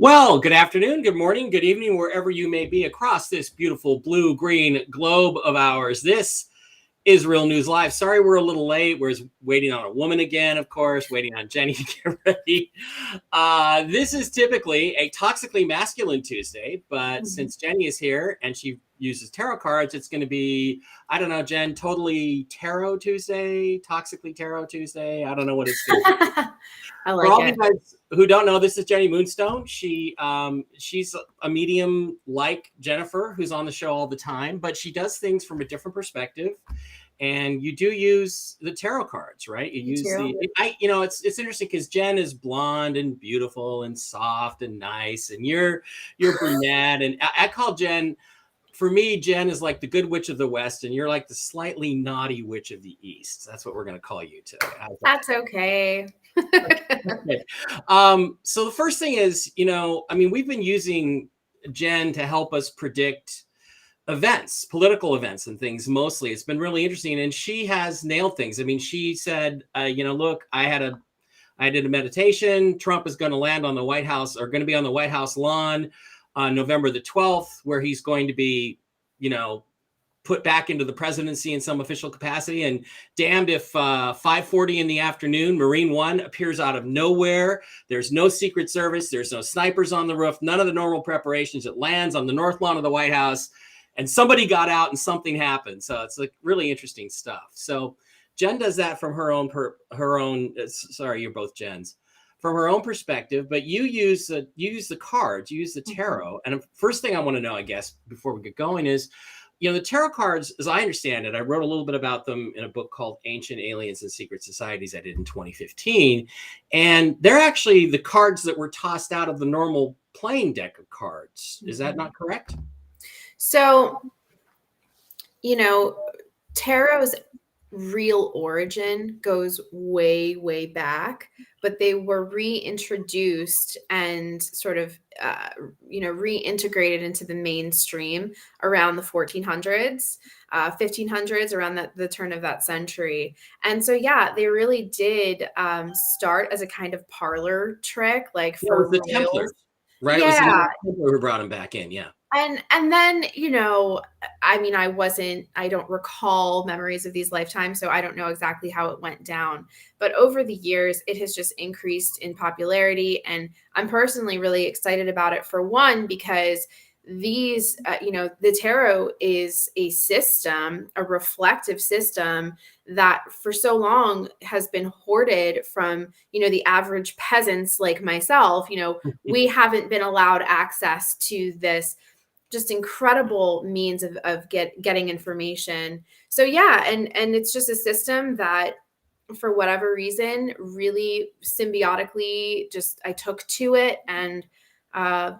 Well, good afternoon, good morning, good evening, wherever you may be across this beautiful blue-green globe of ours. This is Real News Live. Sorry we're a little late. We're waiting on a woman again, of course, waiting on Jenny to get ready. This is typically a toxically masculine Tuesday, but since Jenny is here and she uses tarot cards, it's going to be, I don't know, Jen, totally Tarot Tuesday, toxically Tarot Tuesday. I don't know what it's going to be. I like For all it. you guys who don't know, this is Jenny Moonstone. She's a medium like Jennifer, who's on the show all the time, but she does things from a different perspective. And you do use the tarot cards, right? You use it's interesting because Jen is blonde and beautiful and soft and nice, and you're brunette. And I call Jen, for me, Jen is like the good witch of the West, and you're like the slightly naughty witch of the East. That's what we're going to call you today. That's okay. Okay. So the first thing is, we've been using Jen to help us predict events, political events and things. Mostly it's been really interesting, and she has nailed things. I mean, she said, look, I did a meditation. Trump is going to land on the White House, or going to be on the White House lawn on November the 12th, where he's going to be, put back into the presidency in some official capacity. And damned if 5:40 in the afternoon, Marine One appears out of nowhere. There's no Secret Service. There's no snipers on the roof. None of the normal preparations. It lands on the north lawn of the White House, and somebody got out and something happened. So it's like really interesting stuff. So Jen does that from her own sorry, you're both Jens, from her own perspective, but you use the cards, you use the tarot. And first thing I want to know, I guess, before we get going is, the tarot cards, as I understand it, I wrote a little bit about them in a book called Ancient Aliens and Secret Societies I did in 2015. And they're actually the cards that were tossed out of the normal playing deck of cards. Is that not correct? So, tarot's real origin goes way, way back, but they were reintroduced and sort of, reintegrated into the mainstream around the 1400s, 1500s, around the turn of that century. And so, yeah, they really did start as a kind of parlor trick, like for the Templars, right? Yeah. It was the Templars who brought them back in, yeah. And then, I don't recall memories of these lifetimes, so I don't know exactly how it went down. But over the years, it has just increased in popularity. And I'm personally really excited about it, for one, because these, the tarot is a system, a reflective system that for so long has been hoarded from, the average peasants like myself. We haven't been allowed access to this just incredible means of getting information. So yeah, and it's just a system that, for whatever reason, really symbiotically I took to it, and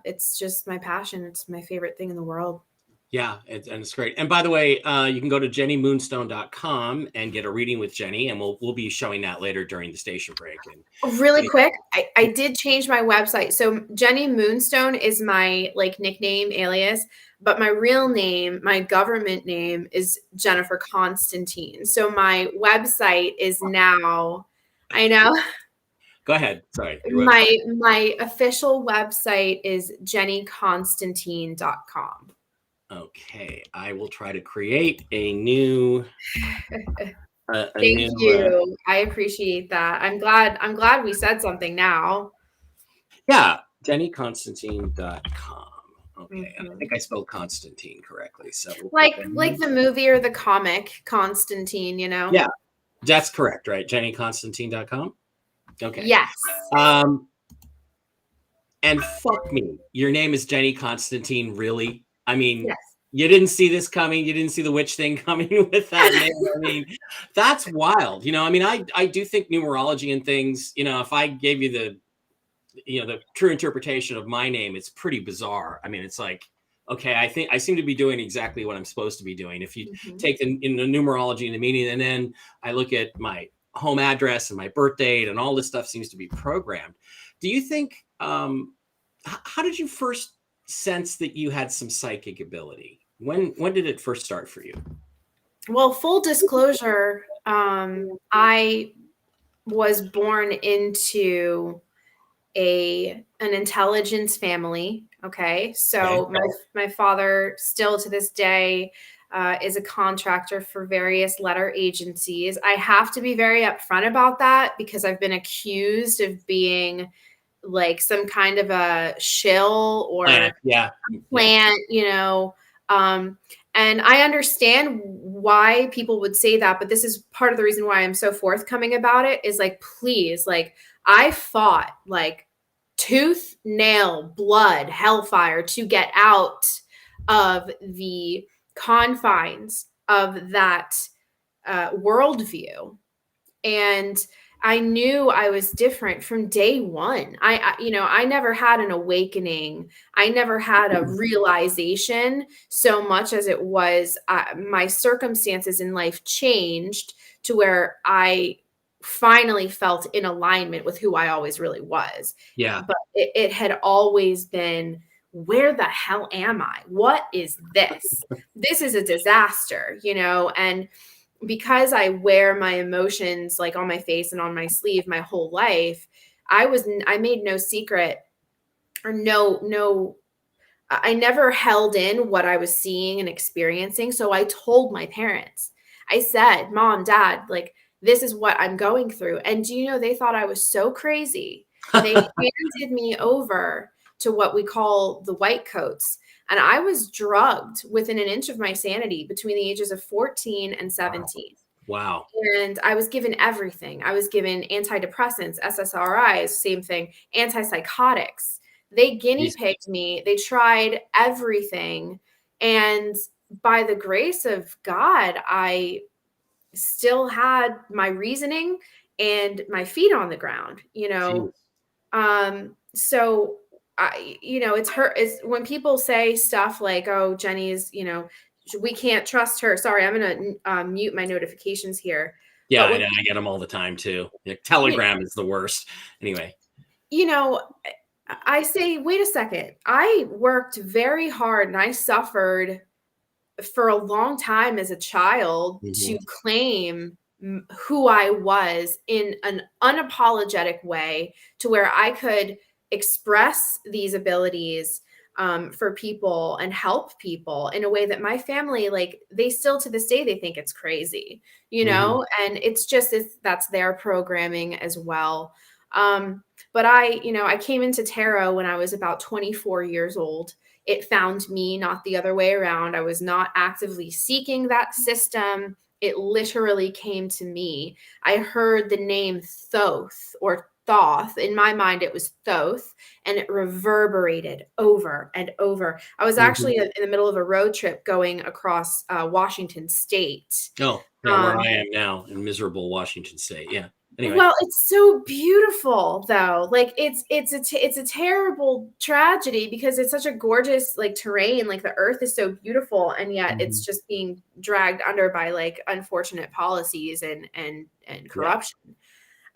it's just my passion. It's my favorite thing in the world. Yeah, and it's great. And by the way, you can go to jennymoonstone.com and get a reading with Jenny, and we'll be showing that later during the station break. And really quick, I did change my website. So Jenny Moonstone is my nickname, alias, but my real name, my government name, is Jennifer Constantine. So my website is now, I know. Go ahead. Sorry. My official website is jennyconstantine.com. Okay, I will try to create a new. Thank you. I appreciate that. I'm glad we said something now. Yeah, jennyconstantine.com. Okay, and I think I spelled Constantine correctly. So like the movie or the comic Constantine, Yeah, that's correct, right? jennyconstantine.com. Okay. Yes. And fuck me, your name is Jenny Constantine, really? I mean, yes. You didn't see this coming. You didn't see the witch thing coming with that name. I mean, that's wild. I do think numerology and things, if I gave you the true interpretation of my name, it's pretty bizarre. I mean, it's like, okay, I think I seem to be doing exactly what I'm supposed to be doing. If you take in the numerology and the meaning, and then I look at my home address and my birth date, and all this stuff seems to be programmed. Do you think, how did you first sense that you had some psychic ability? When did it first start for you? Well, full disclosure, I was born into an intelligence family. Okay. So my father still to this day is a contractor for various letter agencies. I have to be very upfront about that because I've been accused of being like some kind of a shill or plant, you know. And I understand why people would say that, but this is part of the reason why I'm so forthcoming about it is like, please, like I fought like tooth, nail, blood, hellfire to get out of the confines of that worldview. And I knew I was different from day one. I never had an awakening. I never had a realization so much as it was my circumstances in life changed to where I finally felt in alignment with who I always really was. Yeah. But it had always been, where the hell am I? What is this? This is a disaster, you know? And because I wear my emotions like on my face and on my sleeve my whole life, I made no secret or I never held in what I was seeing and experiencing. So I told my parents, I said, Mom, Dad, like, this is what I'm going through. And do you know, they thought I was so crazy. They handed me over to what we call the white coats. And I was drugged within an inch of my sanity between the ages of 14 and 17. Wow. And I was given everything. I was given antidepressants, SSRIs, same thing, antipsychotics. They guinea pigged me. They tried everything. And by the grace of God, I still had my reasoning and my feet on the ground, you know? So it's when people say stuff like, oh, Jenny's, you know, we can't trust her. Sorry, I'm going to mute my notifications here. Yeah, I get them all the time too. Telegram is the worst. Anyway. You know, I say, wait a second. I worked very hard and I suffered for a long time as a child to claim who I was in an unapologetic way to where I could express these abilities for people and help people in a way that my family, like, they still to this day, they think it's crazy, you know, and it's just, that's their programming as well. But I came into tarot when I was about 24 years old. It found me, not the other way around. I was not actively seeking that system. It literally came to me. I heard the name Thoth or Thoth. In my mind, it was Thoth, and it reverberated over and over. I was actually in the middle of a road trip going across Washington State. Oh, yeah, where I am now in miserable Washington State. Yeah. Anyway. Well, it's so beautiful though. Like it's a terrible tragedy because it's such a gorgeous like terrain. Like the earth is so beautiful, and yet it's just being dragged under by like unfortunate policies and corruption.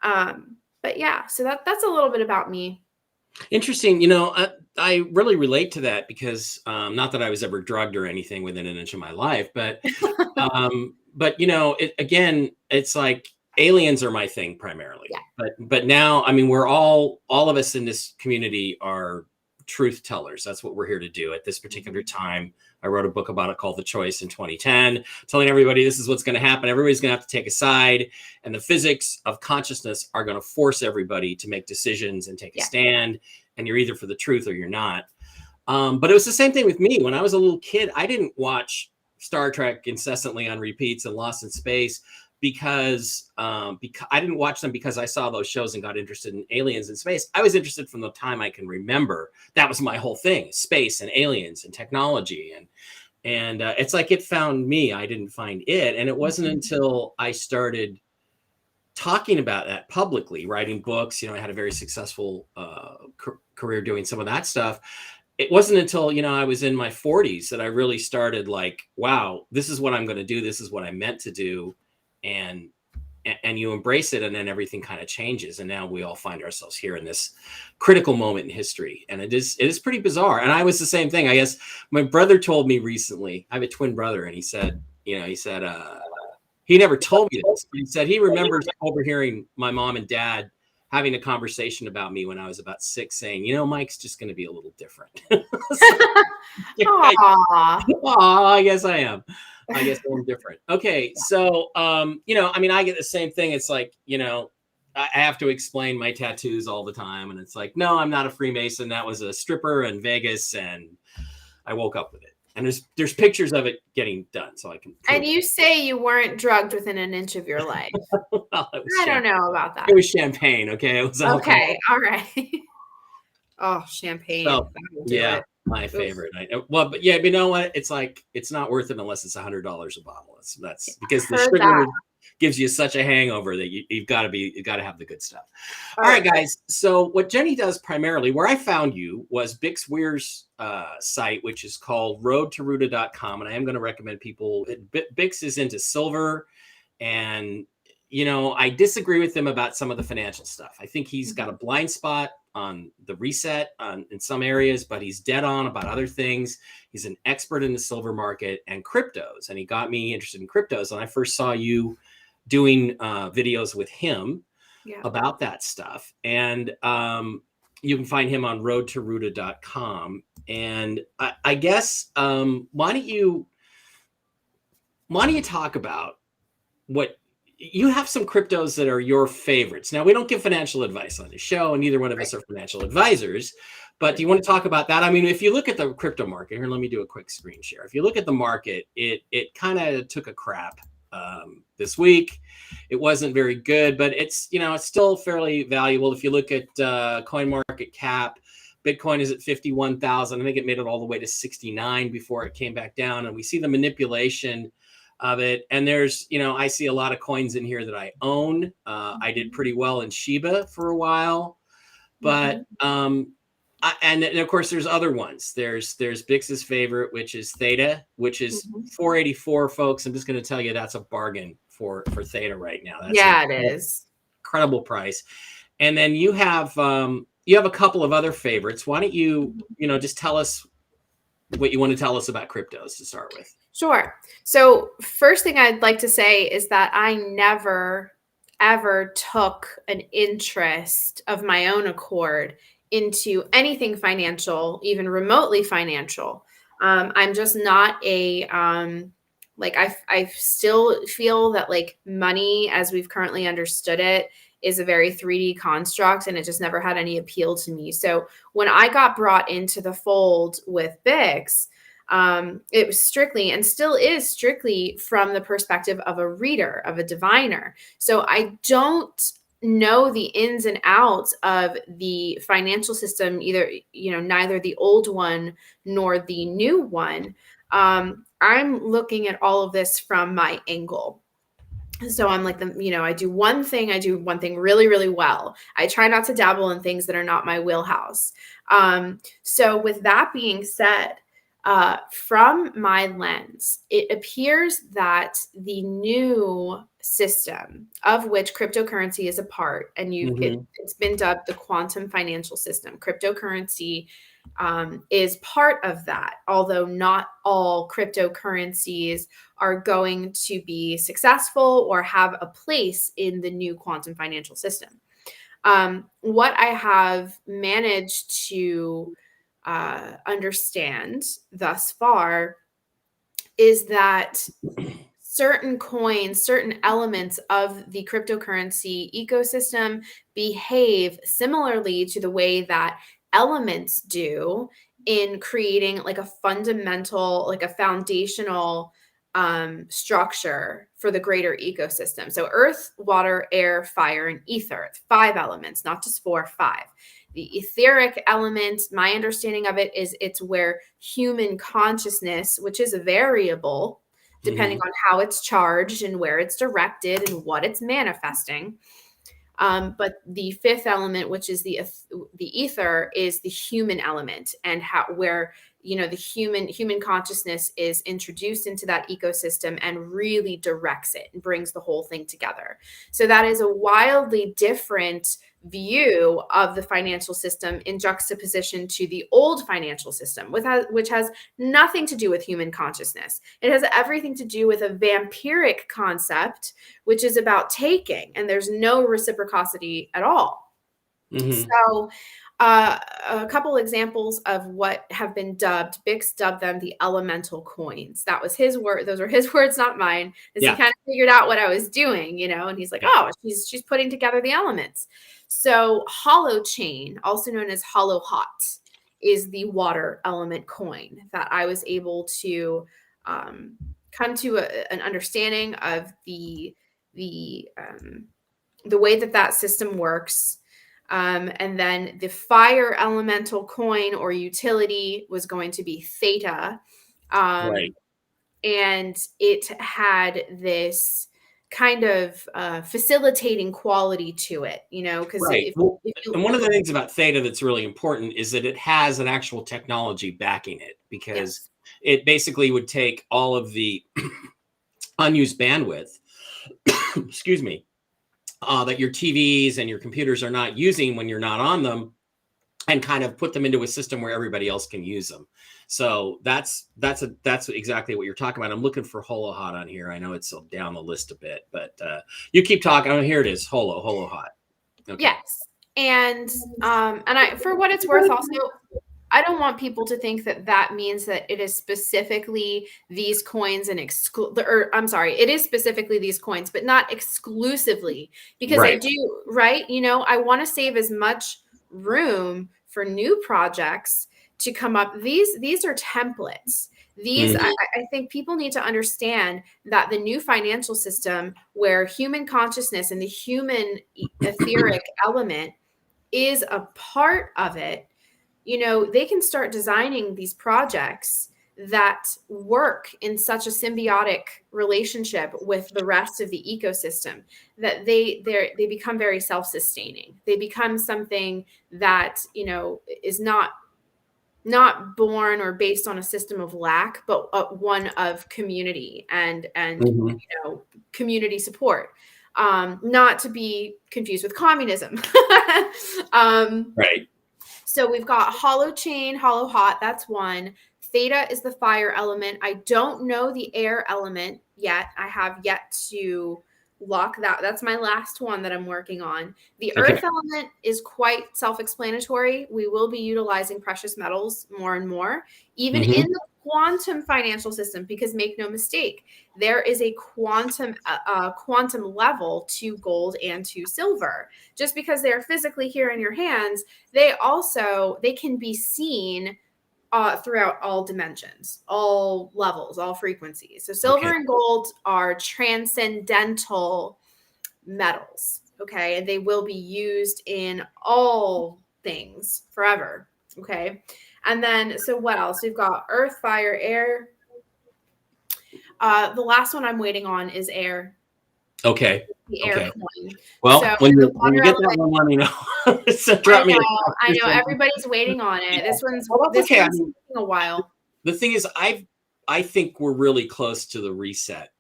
But yeah, so that's a little bit about me. Interesting. You know, I really relate to that because not that I was ever drugged or anything within an inch of my life, but you know, it's like aliens are my thing primarily. Yeah. But now, I mean, we're all of us in this community are truth tellers. That's what we're here to do at this particular time. I wrote a book about it called The Choice in 2010, telling everybody this is what's going to happen. Everybody's going to have to take a side, and the physics of consciousness are going to force everybody to make decisions and take a stand. And you're either for the truth or you're not. But it was the same thing with me. When I was a little kid, I didn't watch Star Trek incessantly on repeats and Lost in Space because I didn't watch them because I saw those shows and got interested in aliens and space. I was interested from the time I can remember. That was my whole thing: space and aliens and technology. And it's like it found me. I didn't find it. And it wasn't until I started talking about that publicly, writing books. You know, I had a very successful career doing some of that stuff. It wasn't until, you know, I was in my 40s that I really started like, wow, this is what I'm going to do. This is what I meant to do. And you embrace it, and then everything kind of changes. And now we all find ourselves here in this critical moment in history. And it is pretty bizarre. And I was the same thing. I guess my brother told me recently, I have a twin brother, and he said, he never told me this, but he said he remembers overhearing my mom and dad having a conversation about me when I was about 6, saying, Mike's just going to be a little different. I guess I am. I guess I'm different. Okay. So, I get the same thing. It's like, I have to explain my tattoos all the time. And it's like, no, I'm not a Freemason. That was a stripper in Vegas. And I woke up with it. And there's pictures of it getting done. So I can. And you say you weren't drugged within an inch of your life. Well, I don't know about that. It was champagne. Okay. It was alcohol. Okay. All right. Oh, champagne. So, yeah. My favorite. But you know what? It's like, it's not worth it unless it's $100 a bottle. That's because the sugar gives you such a hangover that you've got to have the good stuff. All right, guys. So what Jenny does primarily, where I found you, was Bix Weir's site, which is called roadtoruta.com. And I am going to recommend people. Bix is into silver, and I disagree with him about some of the financial stuff. I think he's got a blind spot on the reset in some areas, but he's dead on about other things. He's an expert in the silver market and cryptos, and he got me interested in cryptos. And I first saw you doing videos with him about that stuff. And you can find him on roadtoruta.com. And I guess, why don't you talk about what you have some cryptos that are your favorites. Now, we don't give financial advice on the show, and neither one of us are financial advisors, but do you want to talk about that? I mean, if you look at the crypto market here, let me do a quick screen share. If you look at the market, it kind of took a crap this week. It wasn't very good, but it's still fairly valuable. If you look at coin market cap, Bitcoin is at 51,000. I think it made it all the way to 69 before it came back down. And we see the manipulation of it. And there's, I see a lot of coins in here that I own. I did pretty well in Shiba for a while, but, and of course there's other ones. There's Bix's favorite, which is Theta, which is 484, folks. I'm just going to tell you that's a bargain for Theta right now. That's it is incredible price. And then you have a couple of other favorites. Why don't you, just tell us what you want to tell us about cryptos to start with? Sure. So first thing I'd like to say is that I never, ever took an interest of my own accord into anything financial, even remotely financial. I'm just not I still feel that money as we've currently understood it is a very 3D construct, and it just never had any appeal to me. So when I got brought into the fold with Bix, it was strictly, and still is strictly, from the perspective of a reader, of a diviner. So I don't know the ins and outs of the financial system, either, neither the old one nor the new one. I'm looking at all of this from my angle. So I'm like, I do one thing really, really well. I try not to dabble in things that are not my wheelhouse. So with that being said, from my lens, it appears that the new system, of which cryptocurrency is a part, and it's been dubbed the quantum financial system. Cryptocurrency is part of that, although not all cryptocurrencies are going to be successful or have a place in the new quantum financial system. What I have managed to understand thus far is that certain coins, certain elements of the cryptocurrency ecosystem behave similarly to the way that elements do in creating a fundamental, a foundational structure for the greater ecosystem. So earth, water, air, fire, and ether, 5 elements, not just 4, 5. The etheric element, my understanding of it is it's where human consciousness, which is a variable, depending on how it's charged and where it's directed and what it's manifesting. But the 5th element, which is the ether, is the human element, and where the human consciousness is introduced into that ecosystem and really directs it and brings the whole thing together. So that is a wildly different view of the financial system in juxtaposition to the old financial system, which has nothing to do with human consciousness. It has everything to do with a vampiric concept, which is about taking, and there's no reciprocity at all. So a couple examples of what have been dubbed, Bix dubbed them the elemental coins. That was his word. Those are his words, not mine. As he kind of figured out what I was doing, and he's like, oh, she's putting together the elements. So hollow chain, also known as hollow hot, is the water element coin that I was able to come to an understanding of the way that system works. And then the fire elemental coin or utility was going to be theta. And it had this kind of facilitating quality to it, because and one of the things about theta that's really important is that it has an actual technology backing it, because it basically would take all of the unused bandwidth, excuse me, that your TVs and your computers are not using when you're not on them, and kind of put them into a system where everybody else can use them. So that's exactly what you're talking about. I'm looking for Holo Hot on here. I know it's down the list a bit, but you keep talking. Oh, here it is. Holo Hot. Okay. Yes. And for what it's worth, also, I don't want people to think that means that it is specifically these coins and it is specifically these coins, but not exclusively, because I do, right? I want to save as much room for new projects to come up. These are templates. I think people need to understand that the new financial system, where human consciousness and the human etheric element is a part of it, they can start designing these projects that work in such a symbiotic relationship with the rest of the ecosystem that they become very self-sustaining. They become something that, is not born or based on a system of lack, but one of community and community support. Not to be confused with communism. So we've got hollow chain, hollow hot. That's one. Theta is the fire element. I don't know the air element yet. I have yet to lock that. That's my last one that I'm working on. The earth element is quite self-explanatory. We will be utilizing precious metals more and more, even in the quantum financial system, because make no mistake, there is a quantum level to gold and to silver. Just because they are physically here in your hands, they can be seen throughout all dimensions, all levels, all frequencies. So silver and gold are transcendental metals. Okay. And they will be used in all things forever. Okay. And then, so what else? We've got earth, fire, air. The last one I'm waiting on is air. Okay. The air coin. Well, so when you get that one, let me know. So I know everybody's waiting on it. This one's taking a while. The thing is, I think we're really close to the reset.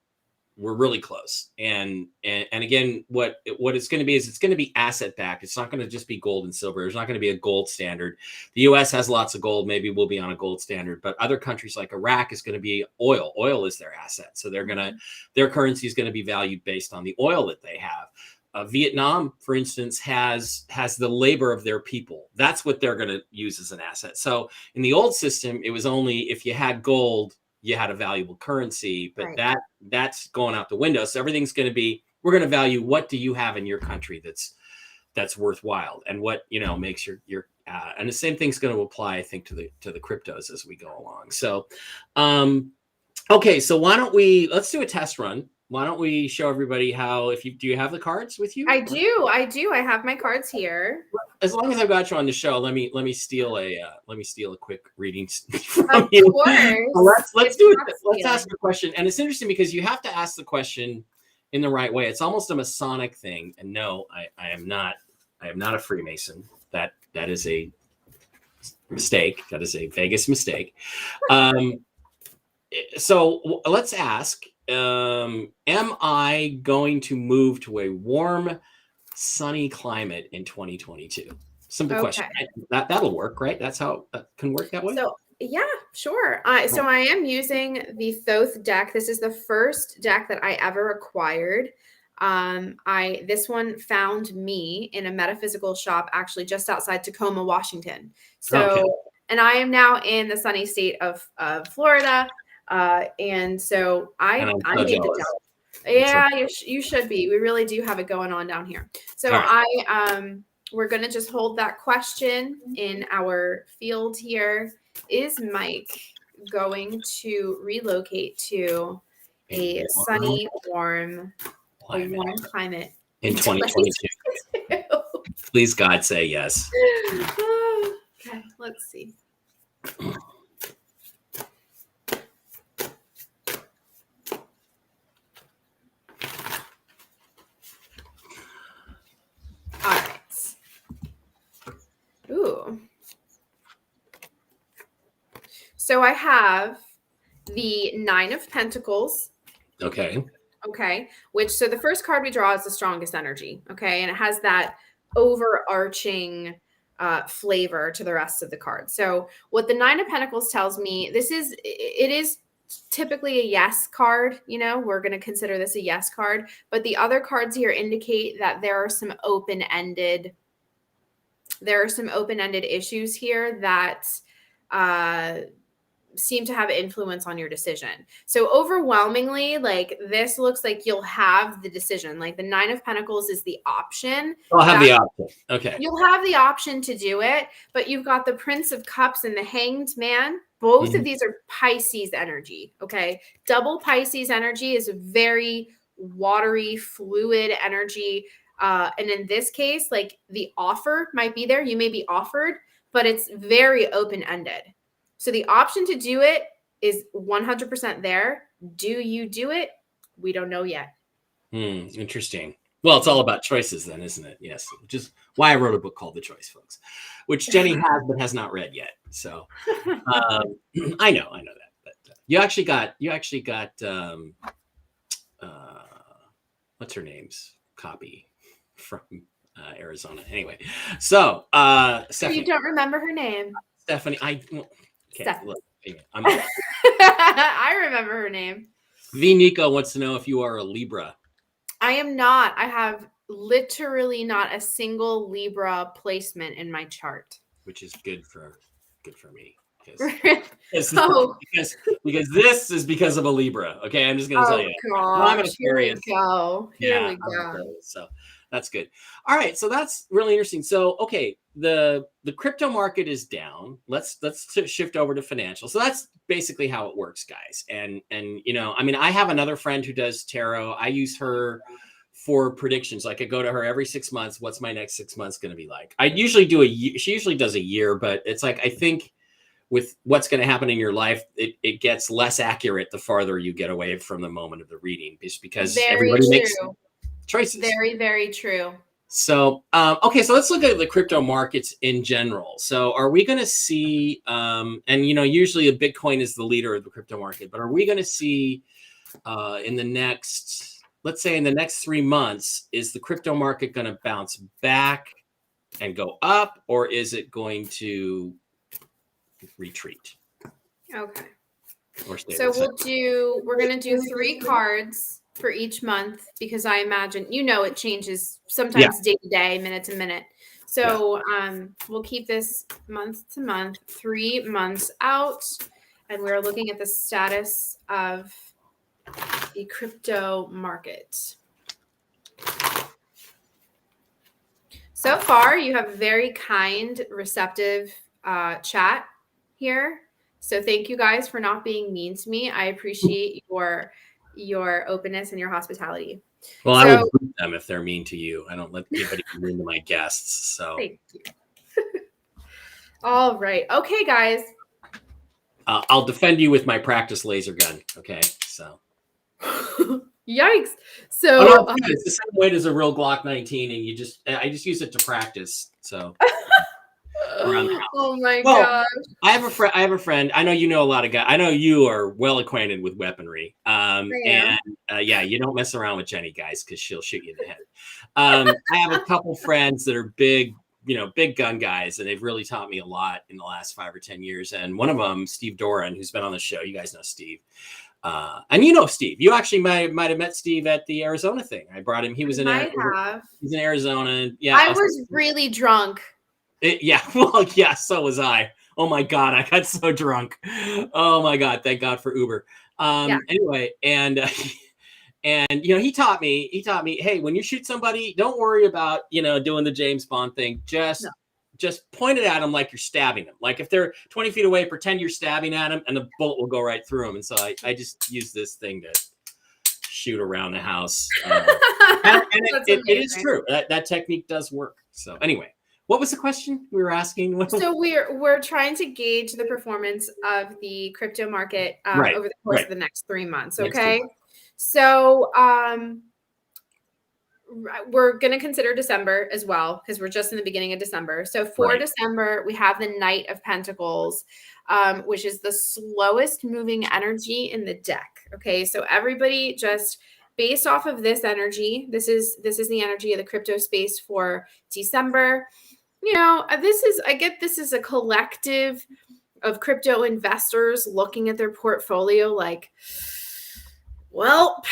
We're really close. And again, what it's going to be is it's going to be asset backed. It's not going to just be gold and silver. There's not going to be a gold standard. The US has lots of gold. Maybe we'll be on a gold standard, but other countries like Iraq is going to be oil. Oil is their asset. So their currency is going to be valued based on the oil that they have. Vietnam, for instance, has the labor of their people. That's what they're going to use as an asset. So in the old system, it was only if you had gold, you had a valuable currency, but that's going out the window. So everything's going to be, we're going to value what do you have in your country that's worthwhile, and what makes your and the same thing's going to apply, I think, to the cryptos as we go along. So okay, so let's do a test run. Why don't we show everybody how, do you have the cards with you? I do. I have my cards here. As long as I've got you on the show, let me steal a quick reading from you. Of course. Let's do it. Let's ask a question. And it's interesting because you have to ask the question in the right way. It's almost a Masonic thing. And no, I am not a Freemason. That is a mistake. That is a Vegas mistake. So let's ask, am I going to move to a warm, sunny climate in 2022? Simple question. That'll work, right? That's how it can work that way. So yeah, sure. So I am using the Thoth deck. This is the first deck that I ever acquired. This one found me in a metaphysical shop actually just outside Tacoma, Washington. So, Okay. and I am now in the sunny state of Florida. And so And I'm so need to jealous. tell. Yeah, you should be. We really do have it going on down here. So we're going to just hold that question in our field here. Is Mike going to relocate to a sunny, warm climate in 2022? Please, God, say yes. Okay, let's see. All right. Ooh. So I have the 9 of Pentacles. Okay. Okay. So the first card we draw is the strongest energy. Okay. And it has that overarching flavor to the rest of the card. So what the 9 of Pentacles tells me, it is typically a yes card. We're going to consider this a yes card, but the other cards here indicate that there are some open-ended issues here that seem to have influence on your decision. So overwhelmingly, like, this looks like you'll have the decision. Like, the 9 of Pentacles is the option. I'll have the option. Okay. You'll have the option to do it, but you've got the Prince of Cups and the Hanged Man. Both of these are Pisces energy. Okay. Double Pisces energy is a very watery, fluid energy. And in this case, like, the offer might be there. You may be offered, but it's very open-ended. So the option to do it is 100% there. Do you do it? We don't know yet. Interesting. Well, it's all about choices then, isn't it? Yes. Which is why I wrote a book called The Choice, folks, which Jenny has but has not read yet. So I know that. But you actually got what's her name's copy from Arizona. Anyway, so Stephanie. You don't remember her name. Stephanie. Stephanie. Look, I remember her name. V. Nico wants to know if you are a Libra. I am not. I have literally not a single Libra placement in my chart. Which is good for me. Because this is because of a Libra. Okay, I'm just going to tell you. Gosh, I'm an Aquarius. Here we go. So that's good. All right, so that's really interesting. So okay, the crypto market is down. Let's shift over to financial. So that's basically how it works, guys. And I have another friend who does tarot. I use her for predictions. Like, I go to her every 6 months. What's my next 6 months going to be like? I usually do a year. She usually does a year, but it's like, I think with what's going to happen in your life, it gets less accurate the farther you get away from the moment of the reading, just because everybody makes choices. Very, very true. So, okay, so let's look at the crypto markets in general. So are we going to see, usually a Bitcoin is the leader of the crypto market, but are we going to see in the next 3 months, is the crypto market going to bounce back and go up, or is it going to retreat? Okay. So we're going to do 3 cards for each month, because I imagine, it changes sometimes day to day, minute to minute. So we'll keep this month to month, 3 months out, and we're looking at the status of the crypto market. So far, you have a very kind, receptive chat here. So thank you guys for not being mean to me. I appreciate your openness and your hospitality. Well, I will boot them if they're mean to you. I don't let anybody be mean to my guests. So thank you. All right. Okay, guys. I'll defend you with my practice laser gun. Okay. So yikes. So it's the same weight as a real Glock 19, and I just use it to practice. So oh my gosh. I have a friend. I know you know a lot of guys. I know you are well acquainted with weaponry. You don't mess around with Jenny, guys, because she'll shoot you in the head. I have a couple friends that are big gun guys, and they've really taught me a lot in the last 5 or 10 years. And one of them, Steve Doran, who's been on the show. You guys know Steve. And you know Steve. You actually might have met Steve at the Arizona thing. I brought him. He was in Arizona. He's in Arizona. And yeah, I was really drunk. Yeah. Well, yeah. So was I. Oh my God, I got so drunk. Oh my God, thank God for Uber. Anyway, and he taught me, hey, when you shoot somebody, don't worry about, doing the James Bond thing. Just point it at them like you're stabbing them. Like if they're 20 feet away, pretend you're stabbing at them and the bullet will go right through them. And so I just use this thing to shoot around the house. And it is true. That technique does work. So anyway. What was the question we were asking? So we're trying to gauge the performance of the crypto market over the course of the next 3 months. Okay. So we're going to consider December as well, because we're just in the beginning of December. So for December, we have the Knight of Pentacles, which is the slowest moving energy in the deck. Okay. So everybody just based off of this energy, this is the energy of the crypto space for December. This is a collective of crypto investors looking at their portfolio like, well,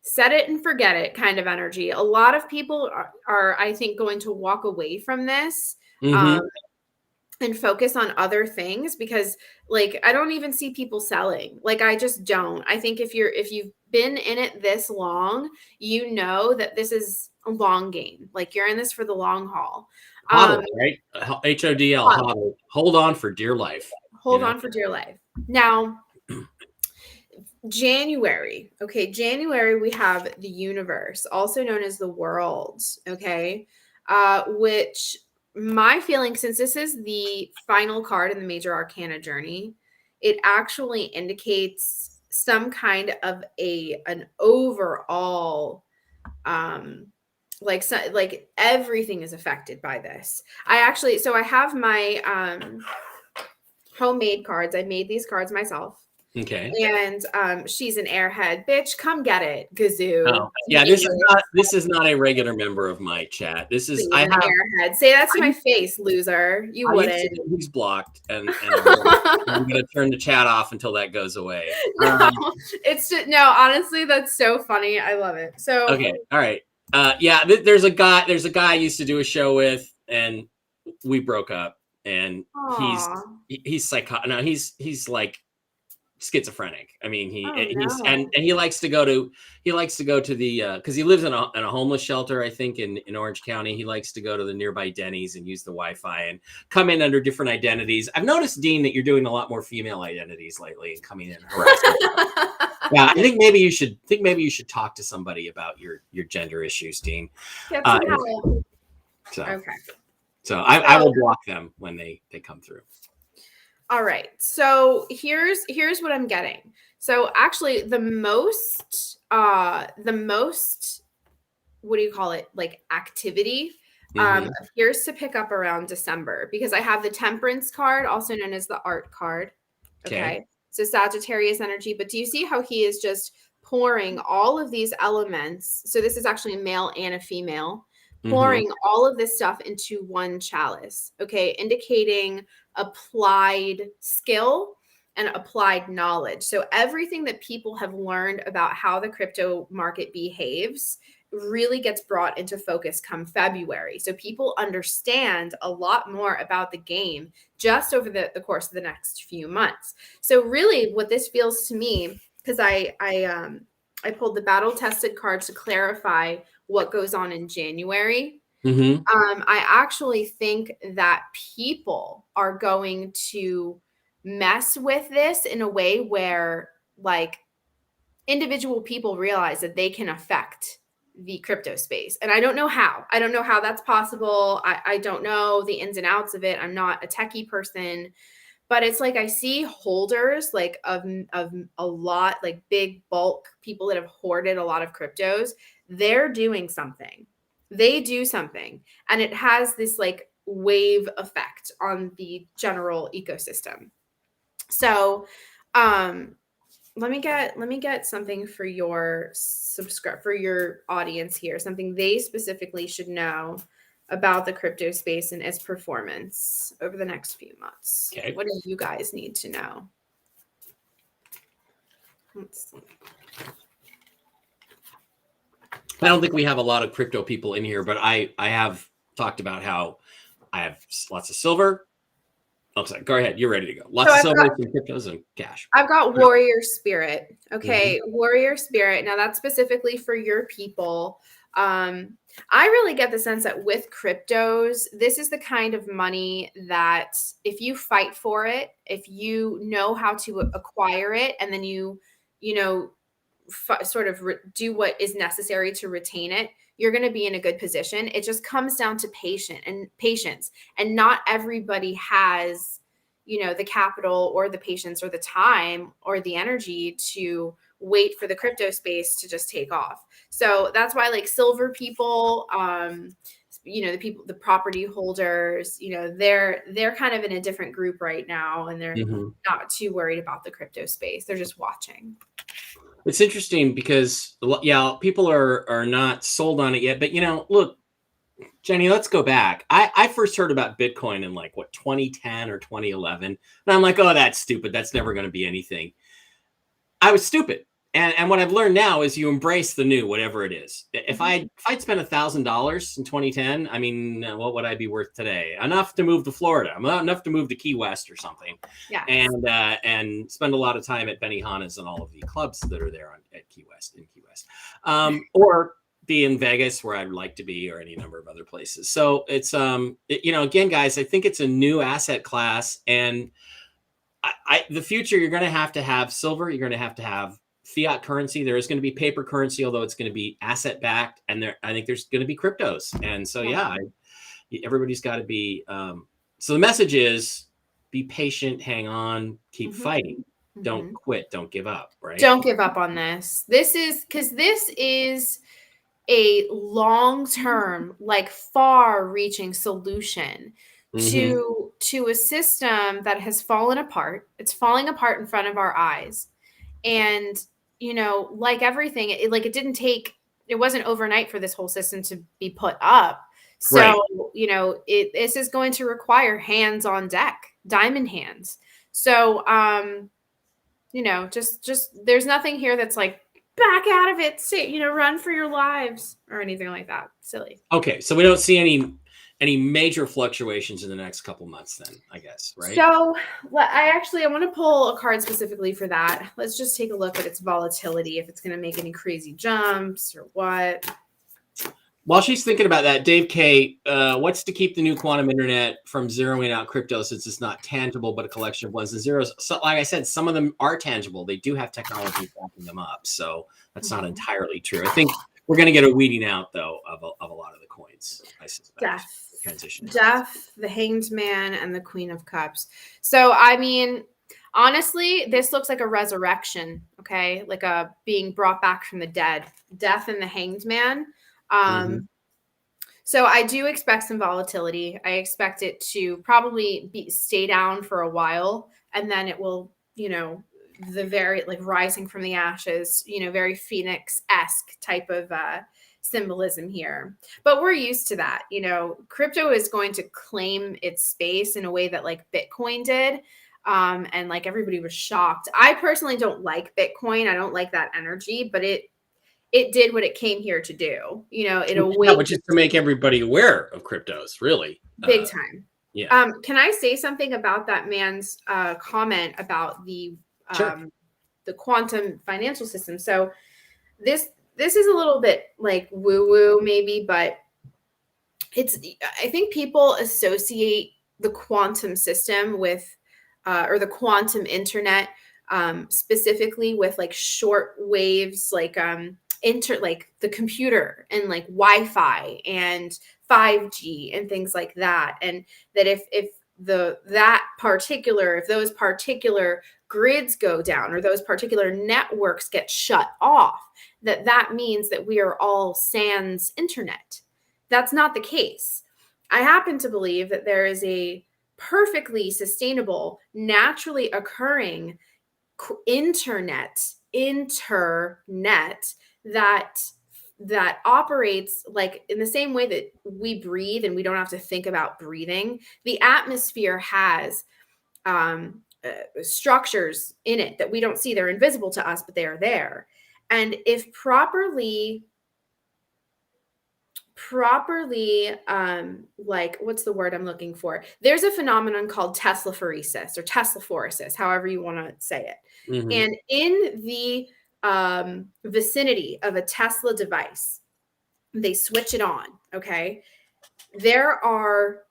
set it and forget it kind of energy. A lot of people are I think, going to walk away from this and focus on other things because, like, I don't even see people selling. Like, I just don't. I think if you've been in it this long, that this is a long game. Like, you're in this for the long haul. HODL, right? HODL, HODL. Hold on for dear life. Hold on for dear life. Now, January. Okay, January, we have the universe, also known as the world. Okay, which my feeling, since this is the final card in the major arcana journey, it actually indicates some kind of an overall like everything is affected by this. I have my homemade cards. I made these cards myself. Okay. And she's an airhead. Bitch, come get it, Gazoo. Oh, yeah, this is not a regular member of my chat. This is airhead. Say that to my face, loser. You wouldn't. He's blocked, and I'm gonna turn the chat off until that goes away. Honestly, that's so funny. I love it. So okay, all right. There's a guy I used to do a show with, and we broke up, and he's psychotic. No, he's like schizophrenic. I mean, he likes to go to the because he lives in a homeless shelter, I think in Orange County. He likes to go to the nearby Denny's and use the Wi-Fi and come in under different identities. I've noticed, Dean, that you're doing a lot more female identities lately and coming in harassing. Yeah, I think maybe you should talk to somebody about your gender issues, Dean. Okay. So I will block them when they come through. All right. So here's what I'm getting. So actually the most what do you call it? Like activity appears to pick up around December, because I have the Temperance card, also known as the Art card. Okay. So Sagittarius energy, but do you see how he is just pouring all of these elements? So this is actually a male and a female, pouring all of this stuff into one chalice. Okay. Indicating applied skill and applied knowledge. So everything that people have learned about how the crypto market behaves really gets brought into focus come February. So people understand a lot more about the game just over the course of the next few months. So really what this feels to me, because I pulled the battle tested card to clarify what goes on in January. I actually think that people are going to mess with this in a way where, like, individual people realize that they can affect the crypto space. And I don't know how. I don't know how that's possible. I don't know the ins and outs of it. I'm not a techie person. But it's like I see holders like of a lot, like big bulk people that have hoarded a lot of cryptos. They're doing something. They do something, and it has this like wave effect on the general ecosystem. So let me get something for your for your audience here, something they specifically should know about the crypto space and its performance over the next few months. Okay. What do you guys need to know? Let's see. I don't think we have a lot of crypto people in here, but I have talked about how I have lots of silver. Oh, sorry. Go ahead. You're ready to go. Lots of silver, some cryptos, and cash. I've got Warrior Spirit. Okay. Warrior Spirit. Now that's specifically for your people. I really get the sense that with cryptos, this is the kind of money that if you fight for it, if you know how to acquire it, and then you know, sort of do what is necessary to retain it, you're going to be in a good position. It just comes down to patience, and not everybody has, the capital or the patience or the time or the energy to wait for the crypto space to just take off. So that's why, like, silver people, the property holders, they're kind of in a different group right now, and they're not too worried about the crypto space. They're just watching. It's interesting because, people are not sold on it yet. But, look, Jenny, let's go back. I first heard about Bitcoin in 2010 or 2011. And I'm like, oh, that's stupid. That's never going to be anything. I was stupid. And what I've learned now is you embrace the new, whatever it is. If I'd spent $1,000 in 2010, I mean, what would I be worth today? Enough to move to Florida. Enough to move to Key West or something. Yeah. And spend a lot of time at Benihana's and all of the clubs that are there in Key West. Or be in Vegas, where I'd like to be, or any number of other places. So it's again, guys, I think it's a new asset class, and the future, you're going to have silver. You're going to have fiat currency. There is going to be paper currency, although it's going to be asset backed, and I think there's going to be cryptos. And so, everybody's got to be. So the message is: be patient, hang on, keep fighting, don't quit, don't give up. Right? Don't give up on this. This is a long-term, far-reaching solution to a system that has fallen apart. It's falling apart in front of our eyes. And, like everything, it wasn't overnight for this whole system to be put up. So, right. This is going to require hands on deck, diamond hands. So, just there's nothing here that's like, back out of it, run for your lives or anything like that. Silly. Okay. So we don't see any major fluctuations in the next couple months then, I guess, right? So I want to pull a card specifically for that. Let's just take a look at its volatility, if it's going to make any crazy jumps or what. While she's thinking about that, Dave K, what's to keep the new quantum internet from zeroing out crypto, since it's not tangible, but a collection of ones and zeros? So, like I said, some of them are tangible. They do have technology backing them up. So that's not entirely true. I think we're going to get a weeding out, though, of a lot of the coins, I suspect. Death, the Hanged Man, and the Queen of Cups. So, I mean, honestly, this looks like a resurrection, okay? Like a being brought back from the dead. Death and the Hanged Man. So I do expect some volatility. I expect it to probably stay down for a while, and then it will, the very rising from the ashes, very Phoenix-esque type of symbolism here. But we're used to that. Crypto is going to claim its space in a way that Bitcoin did. And everybody was shocked. I personally don't like Bitcoin. I don't like that energy, but it did what it came here to do. Which is to make everybody aware of cryptos, really. Big time. Yeah. Can I say something about that man's comment about the quantum financial system? So this is a little bit woo-woo maybe, but I think people associate the quantum system with, or the quantum internet, specifically with short waves, the computer and Wi-Fi and 5G and things like that. And that if those particular grids go down, or those particular networks get shut off, that means that we are all sans internet. That's not the case. I happen to believe that there is a perfectly sustainable, naturally occurring internet that operates in the same way that we breathe, and we don't have to think about breathing. The atmosphere has structures in it that we don't see. They're invisible to us, but they are there. And if properly, like, what's the word I'm looking for? There's a phenomenon called Teslaphoresis or Teslaphoresis, however you want to say it. Mhm. And in the vicinity of a Tesla device, they switch it on. Okay. There are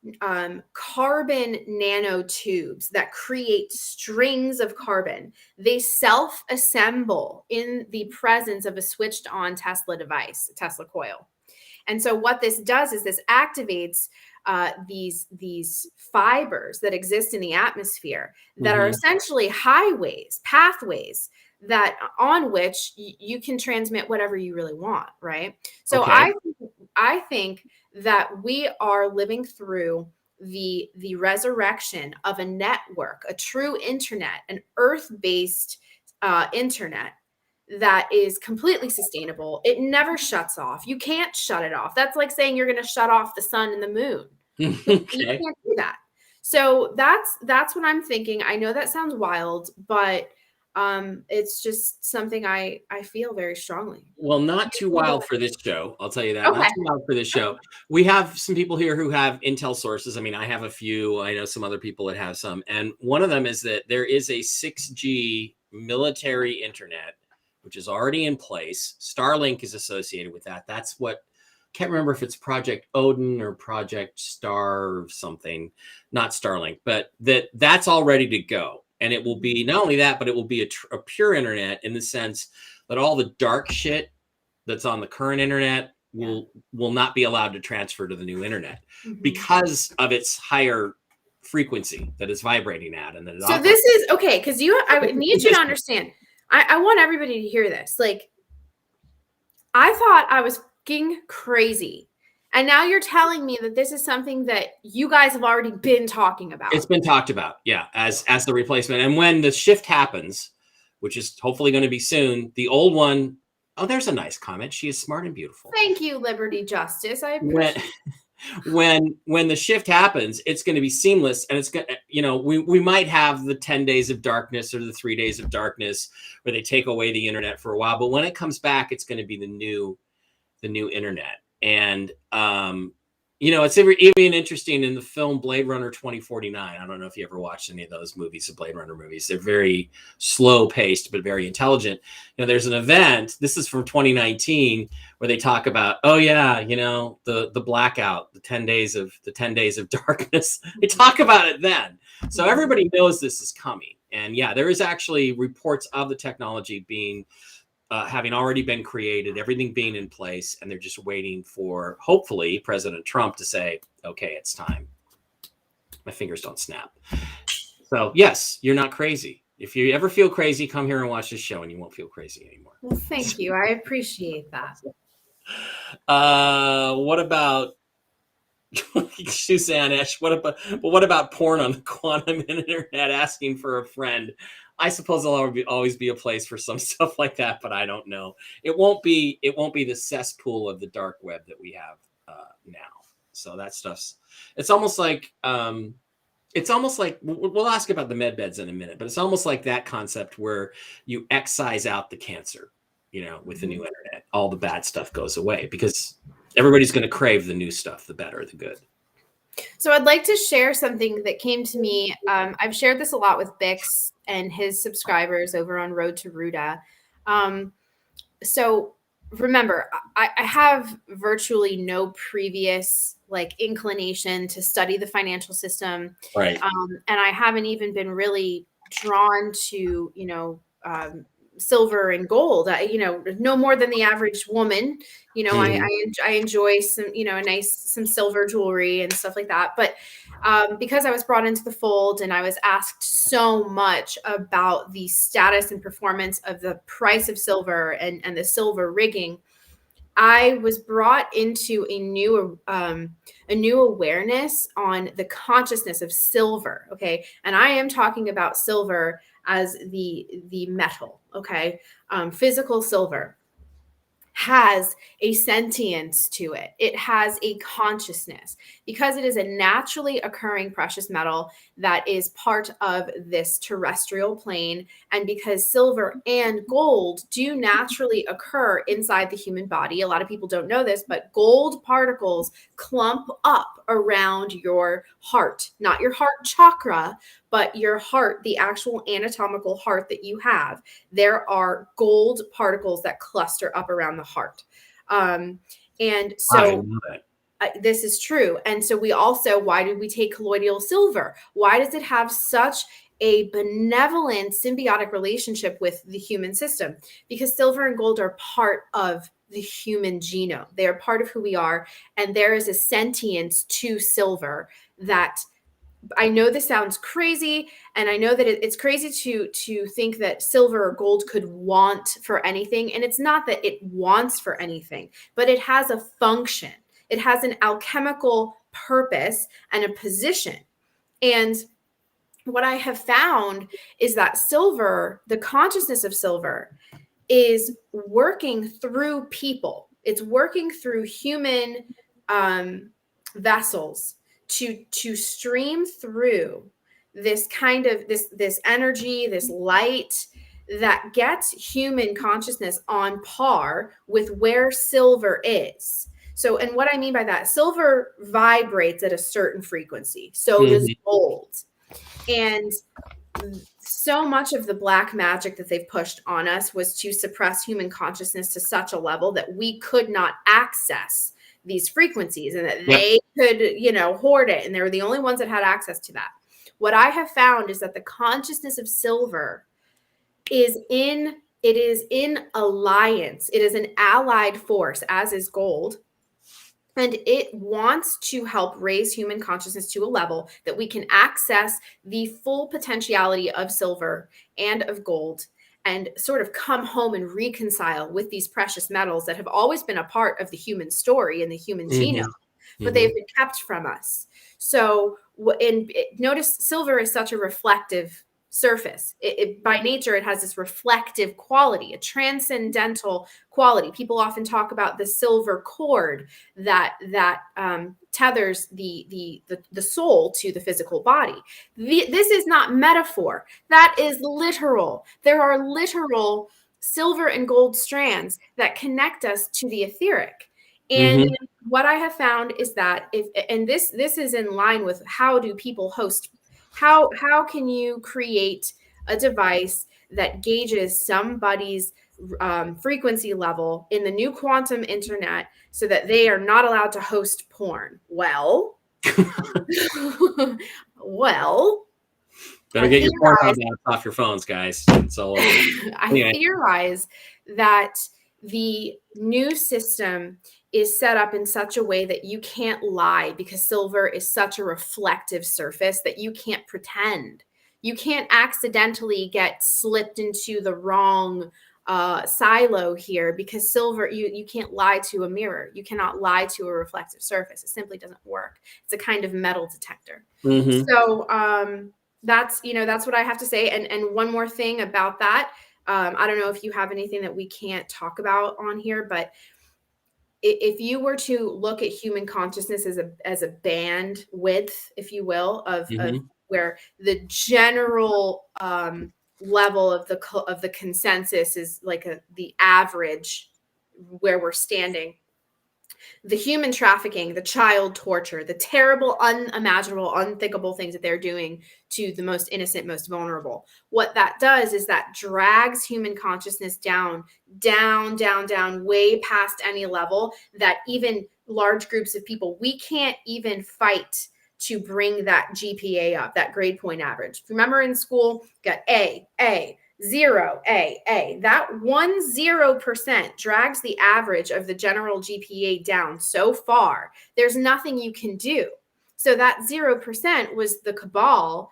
carbon nanotubes that create strings of carbon. They self-assemble in the presence of a switched on Tesla device, Tesla coil. And so what this does is this activates these fibers that exist in the atmosphere that are essentially highways, pathways that on which you can transmit whatever you really want, right? So Okay. I think that we are living through the resurrection of a network, a true internet, an earth-based internet that is completely sustainable. It never shuts off. You can't shut it off. That's like saying you're going to shut off the sun and the moon. You Okay. can't do that. So that's what I'm thinking. I know that sounds wild, but it's just something I feel very strongly. Well, not too wild for this show. I'll tell you that. Not Okay. too wild for this show. We have some people here who have intel sources. I mean, I have a few. I know some other people that have some. And one of them is that there is a 6G military internet, which is already in place. Starlink is associated with that. That's what, can't remember if it's Project Odin or Project Star or something. Not Starlink, but that's all ready to go. And it will be not only that, but it will be a pure internet in the sense that all the dark shit that's on the current internet will not be allowed to transfer to the new internet because of its higher frequency that it's vibrating at. And that so this is okay, because I need you to understand. I want everybody to hear this. Like, I thought I was fucking crazy. And now you're telling me that this is something that you guys have already been talking about. It's been talked about, yeah, as the replacement. And when the shift happens, which is hopefully going to be soon, the old one, oh, there's a nice comment. She is smart and beautiful. Thank you, Liberty Justice. I appreciate when the shift happens, it's going to be seamless. And it's going to, we might have the 10 days of darkness or the 3 days of darkness where they take away the internet for a while. But when it comes back, it's going to be the new internet. And, it's even interesting in the film Blade Runner 2049. I don't know if you ever watched any of those movies, the Blade Runner movies. They're very slow paced, but very intelligent. There's an event, this is from 2019, where they talk about, the blackout, the 10 days of darkness. They talk about it then. So everybody knows this is coming. And yeah, there is actually reports of the technology being having already been created, everything being in place, and they're just waiting for, hopefully, President Trump to say, okay, it's time. My fingers don't snap. So, yes, you're not crazy. If you ever feel crazy, come here and watch this show, and you won't feel crazy anymore. Well, thank you. I appreciate that. What about Suzanne Esch? What about porn on the quantum internet asking for a friend? I suppose there'll always be a place for some stuff like that, but I don't know. It won't be the cesspool of the dark web that we have now. So that stuff's. It's almost like we'll ask about the med beds in a minute, but it's almost like that concept where you excise out the cancer. With the new internet, all the bad stuff goes away because everybody's going to crave the new stuff, the better, the good. So I'd like to share something that came to me. I've shared this a lot with Bix and his subscribers over on Road to Ruda. So remember, I have virtually no previous inclination to study the financial system. Right. And I haven't even been really drawn to, silver and gold, no more than the average woman. I enjoy some, some silver jewelry and stuff like that. But because I was brought into the fold and I was asked so much about the status and performance of the price of silver and the silver rigging, I was brought into a new awareness on the consciousness of silver. Okay. And I am talking about silver as the metal. Okay. Physical silver. has a sentience to it. It has a consciousness because it is a naturally occurring precious metal that is part of this terrestrial plane. And because silver and gold do naturally occur inside the human body, a lot of people don't know this, but gold particles clump up around your heart, not your heart chakra, but your heart, the actual anatomical heart that you have. There are gold particles that cluster up around the heart. And so this is true. And so we also, why did we take colloidal silver? Why does it have such a benevolent symbiotic relationship with the human system? Because silver and gold are part of the human genome. They are part of who we are. And there is a sentience to silver that, I know this sounds crazy, and I know that it's crazy to think that silver or gold could want for anything. And it's not that it wants for anything, but it has a function. It has an alchemical purpose and a position. And what I have found is that silver, the consciousness of silver, is working through people. It's working through human vessels to stream through this kind of this energy, this light that gets human consciousness on par with where silver is. So, and what I mean by that, silver vibrates at a certain frequency. So does gold. And so much of the black magic that they've pushed on us was to suppress human consciousness to such a level that we could not access these frequencies, and that they could, hoard it. And they were the only ones that had access to that. What I have found is that the consciousness of silver is in alliance. It is an allied force, as is gold. And it wants to help raise human consciousness to a level that we can access the full potentiality of silver and of gold, and sort of come home and reconcile with these precious metals that have always been a part of the human story and the human genome, but they've been kept from us. So, notice silver is such a reflective surface. By nature, it has this reflective quality, a transcendental quality. People often talk about the silver cord that tethers the soul to the physical body. This is not metaphor. That is literal. There are literal silver and gold strands that connect us to the etheric. And what I have found is that this is in line with how do people host. How can you create a device that gauges somebody's frequency level in the new quantum internet so that they are not allowed to host porn? Well, better get your porn off your phones, guys. So I theorize that the new system is set up in such a way that you can't lie, because silver is such a reflective surface that you can't pretend. You can't accidentally get slipped into the wrong silo here, because silver, you can't lie to a mirror. You cannot lie to a reflective surface. It simply doesn't work. It's a kind of metal detector. So that's what I have to say. And one more thing about that. I don't know if you have anything that we can't talk about on here, but if you were to look at human consciousness as a band width, if you will, of where the general level of the consensus is like the average where we're standing, the human trafficking, the child torture, the terrible, unimaginable, unthinkable things that they're doing to the most innocent, most vulnerable. What that does is that drags human consciousness down, way past any level that even large groups of people, we can't even fight to bring that GPA up, that grade point average. Remember in school, got A, 0, A. That 10% drags the average of the general GPA down so far. There's nothing you can do. So that 0% was the cabal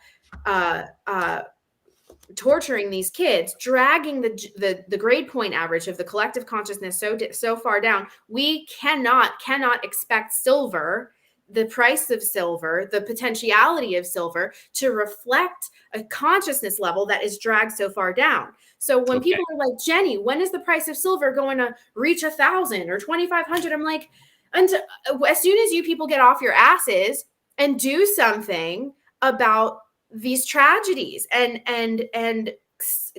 torturing these kids, dragging the grade point average of the collective consciousness so far down. We cannot expect silver the price of silver, the potentiality of silver to reflect a consciousness level that is dragged so far down. So when people are like, Jenny, when is the price of silver going to reach 1,000 or 2,500? I'm like, as soon as you people get off your asses and do something about these tragedies and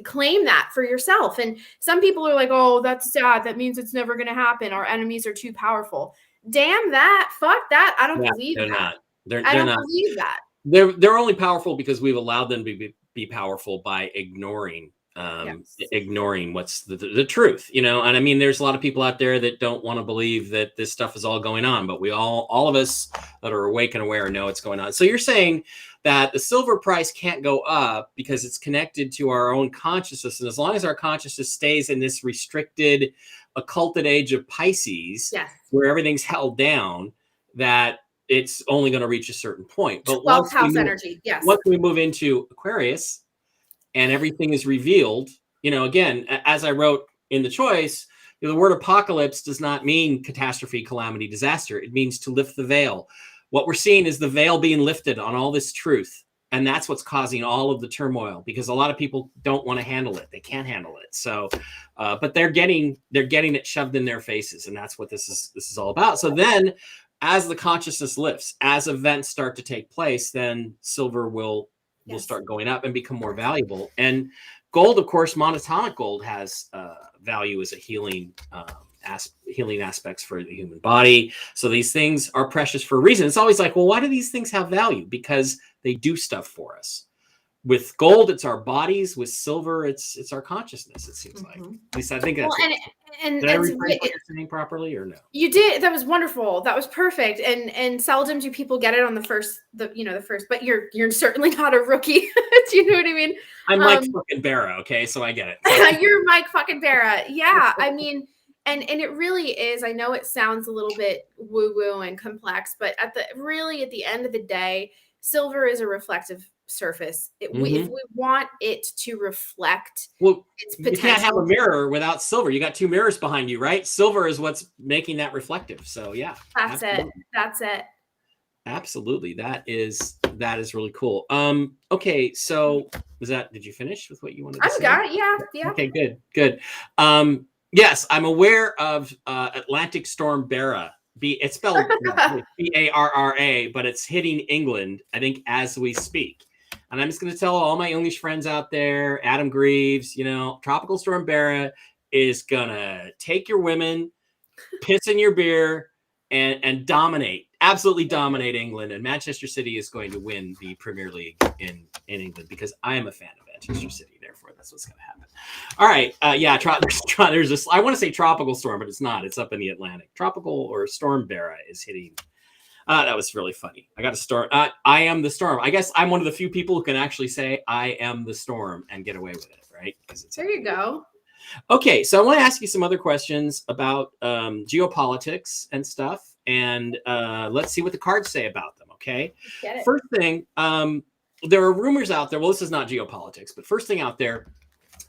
claim that for yourself. And some people are like, oh, that's sad. That means it's never going to happen. Our enemies are too powerful. Damn that. Fuck that. I don't believe that. Not. They're I don't not. believe that. They're only powerful because we've allowed them to be powerful by ignoring what's the truth, And I mean, there's a lot of people out there that don't want to believe that this stuff is all going on, but we all of us that are awake and aware know it's going on. So you're saying that the silver price can't go up because it's connected to our own consciousness. And as long as our consciousness stays in this restricted, occulted age of Pisces, where everything's held down, that it's only going to reach a certain point. But 12th house energy, once we move into Aquarius, and everything is revealed, again, as I wrote in the choice, the word apocalypse does not mean catastrophe, calamity, disaster. It means to lift the veil. What we're seeing is the veil being lifted on all this truth. And that's what's causing all of the turmoil, because a lot of people don't want to handle it. They can't handle it. So, but they're getting it shoved in their faces. And that's what this is all about. So then as the consciousness lifts, as events start to take place, then silver will start going up and become more valuable. And gold, of course, monotonic gold has value as a healing aspects for the human body. So these things are precious for a reason. It's always like, well, why do these things have value? Because they do stuff for us. With gold, it's our bodies. With silver, it's our consciousness. It seems like. At least I think that's. Did I rephrase what you're saying properly or no? You did. That was wonderful. That was perfect. And seldom do people get it on the first. But you're certainly not a rookie. Do you know what I mean? I'm Mike fucking Barra. Okay, so I get it. You're Mike fucking Barra. Yeah, I mean, and it really is. I know it sounds a little bit woo woo and complex, but at the end of the day, silver is a reflective surface. If we want it to reflect its potential. You can't have a mirror without silver. You got two mirrors behind you, right? Silver is what's making that reflective. So yeah, that's it. Absolutely. That is really cool. Okay, so did you finish with what you wanted to say? I've got it. Yeah. Okay, good. Yes, I'm aware of Atlantic Storm Bera. It's spelled Barra, but it's hitting England, I think, as we speak. And I'm just going to tell all my English friends out there, Adam Greaves, Tropical Storm Bera is going to take your women, piss in your beer, and absolutely dominate England. And Manchester City is going to win the Premier League in England, because I am a fan of Manchester City. Therefore, that's what's going to happen. All right. There's this, I want to say tropical storm, but it's not. It's up in the Atlantic. Tropical or Storm Bera is hitting. That was really funny. I got a storm. I am the storm. I guess I'm one of the few people who can actually say I am the storm and get away with it, right? There you go. Okay, so I want to ask you some other questions about geopolitics and stuff, and let's see what the cards say about them, okay? First thing, there are rumors out there. Well, this is not geopolitics, but first thing out there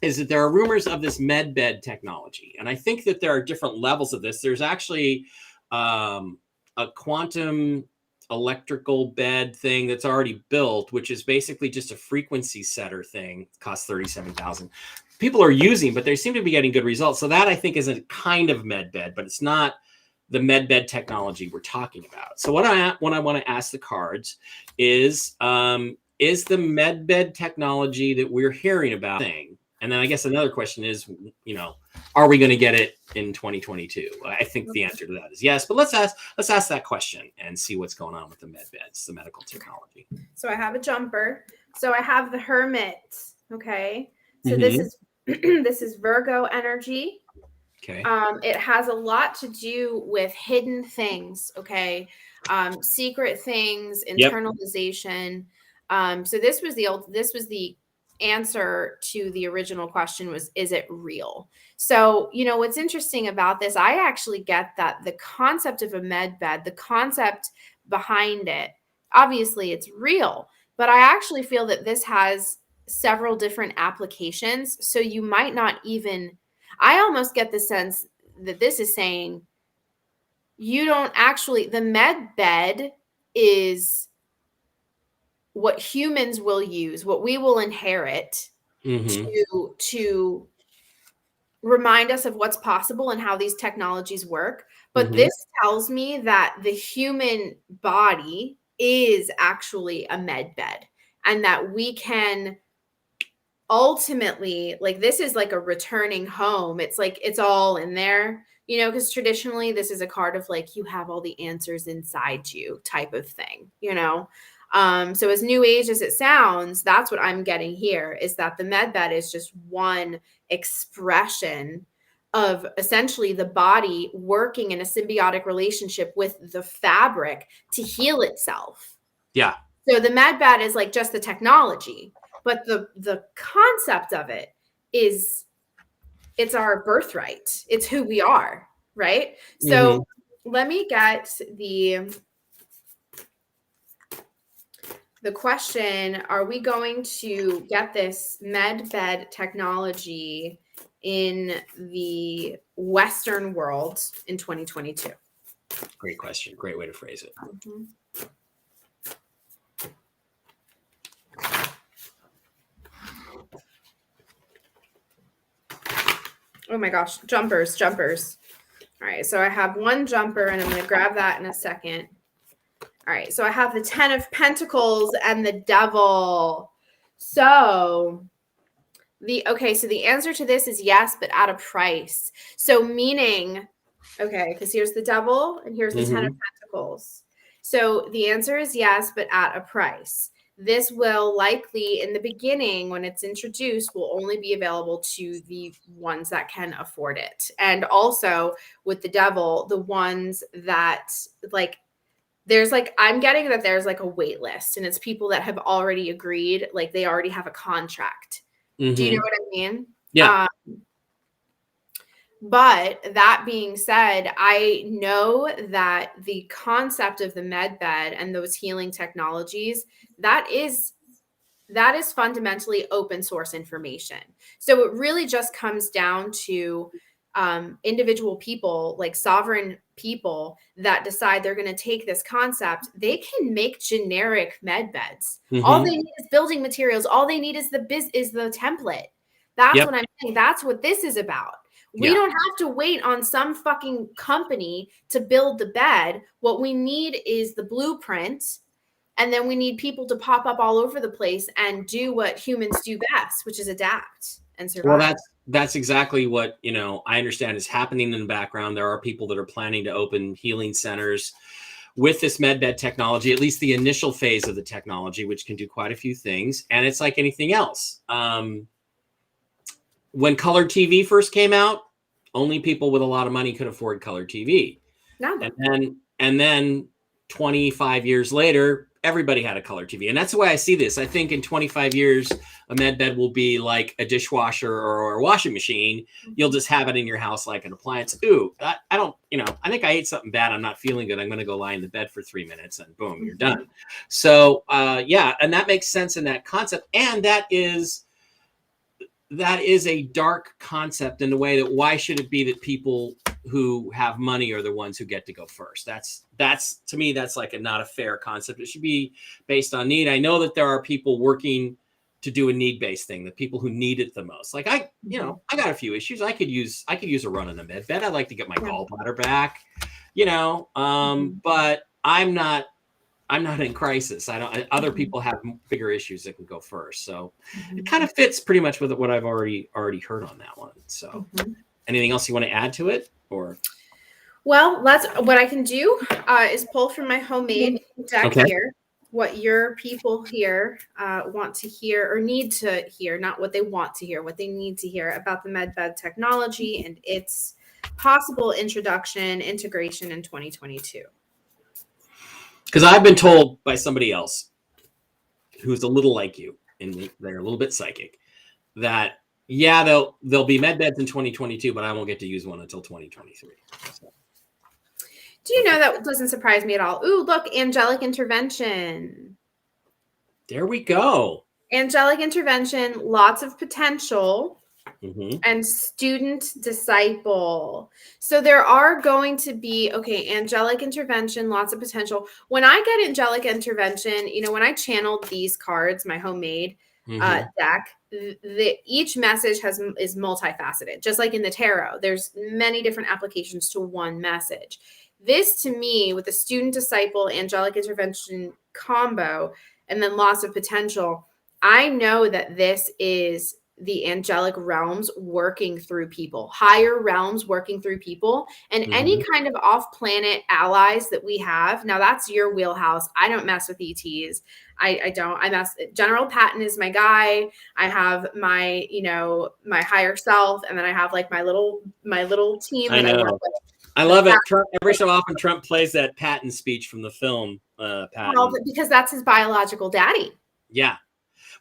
is that there are rumors of this med bed technology. And I think that there are different levels of this. There's actually a quantum electrical bed thing that's already built, which is basically just a frequency setter thing. It costs $37,000. People are using, but they seem to be getting good results. So that, I think, is a kind of med bed, but it's not the med bed technology we're talking about. So what I want to ask the cards is the med bed technology that we're hearing about thing? And then I guess another question is, are we going to get it in 2022? I think the answer to that is yes, but let's ask that question and see what's going on with the med beds, the medical technology. So I have a jumper. So I have the Hermit. Okay. So this is Virgo energy. Okay. It has a lot to do with hidden things. Okay. Secret things, internalization. So this was the answer to the original question was, is it real? So, what's interesting about this, I actually get that the concept of a med bed, the concept behind it, obviously it's real, but I actually feel that this has several different applications. So you might not even, I almost get the sense that this is saying you don't actually, the med bed is what humans will use, what we will inherit to remind us of what's possible and how these technologies work. But this tells me that the human body is actually a med bed, and that we can ultimately, like, this is like a returning home. It's like, it's all in there, you know, because traditionally this is a card of like, you have all the answers inside you type of thing, you know? So as new age as it sounds, that's what I'm getting here, is that the med bed is just one expression of essentially the body working in a symbiotic relationship with the fabric to heal itself. Yeah. So the med bed is like just the technology, but the concept of it is, it's our birthright. It's who we are, right? So let me get the question, are we going to get this med bed technology in the Western world in 2022? Great question. Great way to phrase it. Oh my gosh, jumpers. All right, so I have one jumper, and I'm going to grab that in a second. All right, so I have the 10 of Pentacles and the Devil. So the answer to this is yes, but at a price. So meaning, okay, because here's the Devil and here's the 10 of Pentacles. So the answer is yes, but at a price. This will likely, in the beginning, when it's introduced, will only be available to the ones that can afford it. And also with the Devil, the ones that like, there's like, I'm getting that there's like a wait list, and it's people that have already agreed, like they already have a contract. Do you know what I mean? Yeah. But that being said, I know that the concept of the med bed and those healing technologies, that is fundamentally open source information. So it really just comes down to individual people, like sovereign people, that decide they're going to take this concept. They can make generic med beds. All they need is building materials. All they need is the template. That's what I'm saying. That's what this is about. We don't have to wait on some fucking company to build the bed. What we need is the blueprint. And then we need people to pop up all over the place and do what humans do best, which is adapt and survive. Well, that's exactly what, you know, I understand is happening in the background. There are people that are planning to open healing centers with this medbed technology, at least the initial phase of the technology, which can do quite a few things. And it's like anything else. When color TV first came out, only people with a lot of money could afford color TV. No. And then 25 years later, everybody had a color TV. And that's the way I see this. I think in 25 years, a med bed will be like a dishwasher or a washing machine. You'll just have it in your house like an appliance. Ooh, I don't, you know, I think I ate something bad. I'm not feeling good. I'm going to go lie in the bed for 3 minutes and boom, you're done. So yeah, and that makes sense in that concept. And that is a dark concept in the way that why should it be that people who have money are the ones who get to go first? That's to me, that's like not a fair concept. It should be based on need. I know that there are people working to do a need-based thing, the people who need it the most. Like I got a few issues. I could use a run in the med bed. I'd like to get my gallbladder back, but I'm not in crisis. Other people have bigger issues that can go first. So it kind of fits pretty much with what I've already heard on that one. So anything else you want to add to it? Or well, that's what I can do is pull from my homemade deck here what your people here want to hear or need to hear, not what they want to hear, what they need to hear about the medbed technology and its possible integration in 2022. Because I've been told by somebody else who's a little like you, and they're a little bit psychic, that there'll be med beds in 2022, but I won't get to use one until 2023. So. Do you know that doesn't surprise me at all? Ooh, look, angelic intervention. There we go. Angelic intervention, lots of potential. and student disciple. So there are going to be, angelic intervention, lots of potential. When I get angelic intervention, when I channeled these cards, my homemade deck, each message is multifaceted, just like in the tarot. There's many different applications to one message. This, to me, with the student disciple angelic intervention combo, and then lots of potential, I know that this is the angelic realms working through people, higher realms working through people, and any kind of off-planet allies that we have. Now that's your wheelhouse. I don't mess with ETs. I don't. General Patton is my guy. I have my, my higher self, and then I have like my little team that I work with. I love it. Trump, every so often, Trump plays that Patton speech from the film. Patton. Well, because that's his biological daddy. Yeah.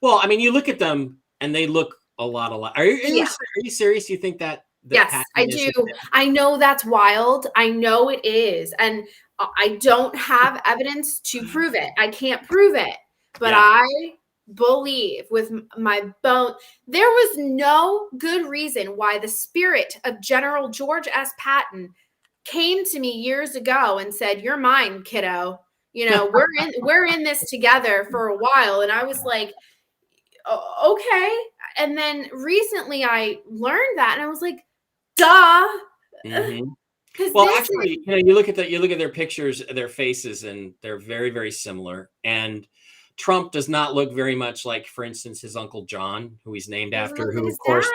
Well, I mean, you look at them and they look a lot alike. Are you serious? You think that? Yes, Patton I do. I know that's wild. I know it is. And I don't have evidence to prove it. I can't prove it. But I believe with my bone, there was no good reason why the spirit of General George S. Patton came to me years ago and said, "You're mine, kiddo. We're in this together for a while." And I was like, okay. And then recently I learned that, and I was like, duh. Well, actually, you look at their pictures, their faces, and they're very, very similar. And Trump does not look very much like, for instance, his uncle John, who he's named after, who of course,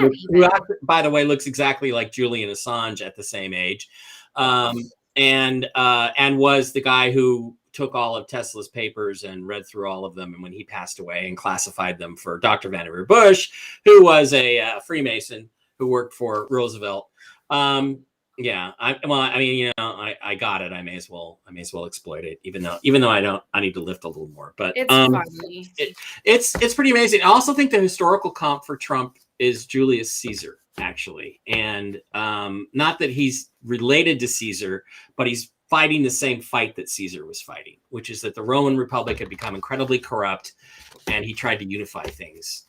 by the way, looks exactly like Julian Assange at the same age, and was the guy who took all of Tesla's papers and read through all of them, and when he passed away, and classified them for Dr. Vannevar Bush, who was a Freemason who worked for Roosevelt. I got it. I may as well exploit it, even though I need to lift a little more. But it's funny. It's pretty amazing. I also think the historical comp for Trump is Julius Caesar, actually, and not that he's related to Caesar, but he's fighting the same fight that Caesar was fighting, which is that the Roman Republic had become incredibly corrupt, and he tried to unify things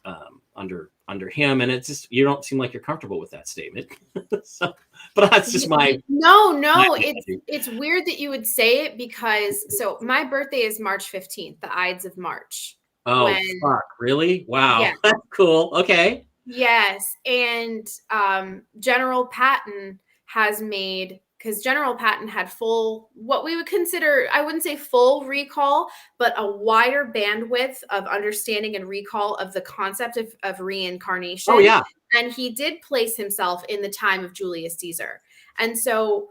under him. And it's just, you don't seem like you're comfortable with that statement. So, but that's just my it's weird that you would say it, because so my birthday is March 15th, the Ides of March. Oh, fuck, really? Wow. Yeah. That's cool. Okay. Yes. And General Patton has made, because General Patton had what we would consider, I wouldn't say full recall, but a wider bandwidth of understanding and recall of the concept of reincarnation. Oh, yeah. And he did place himself in the time of Julius Caesar. And so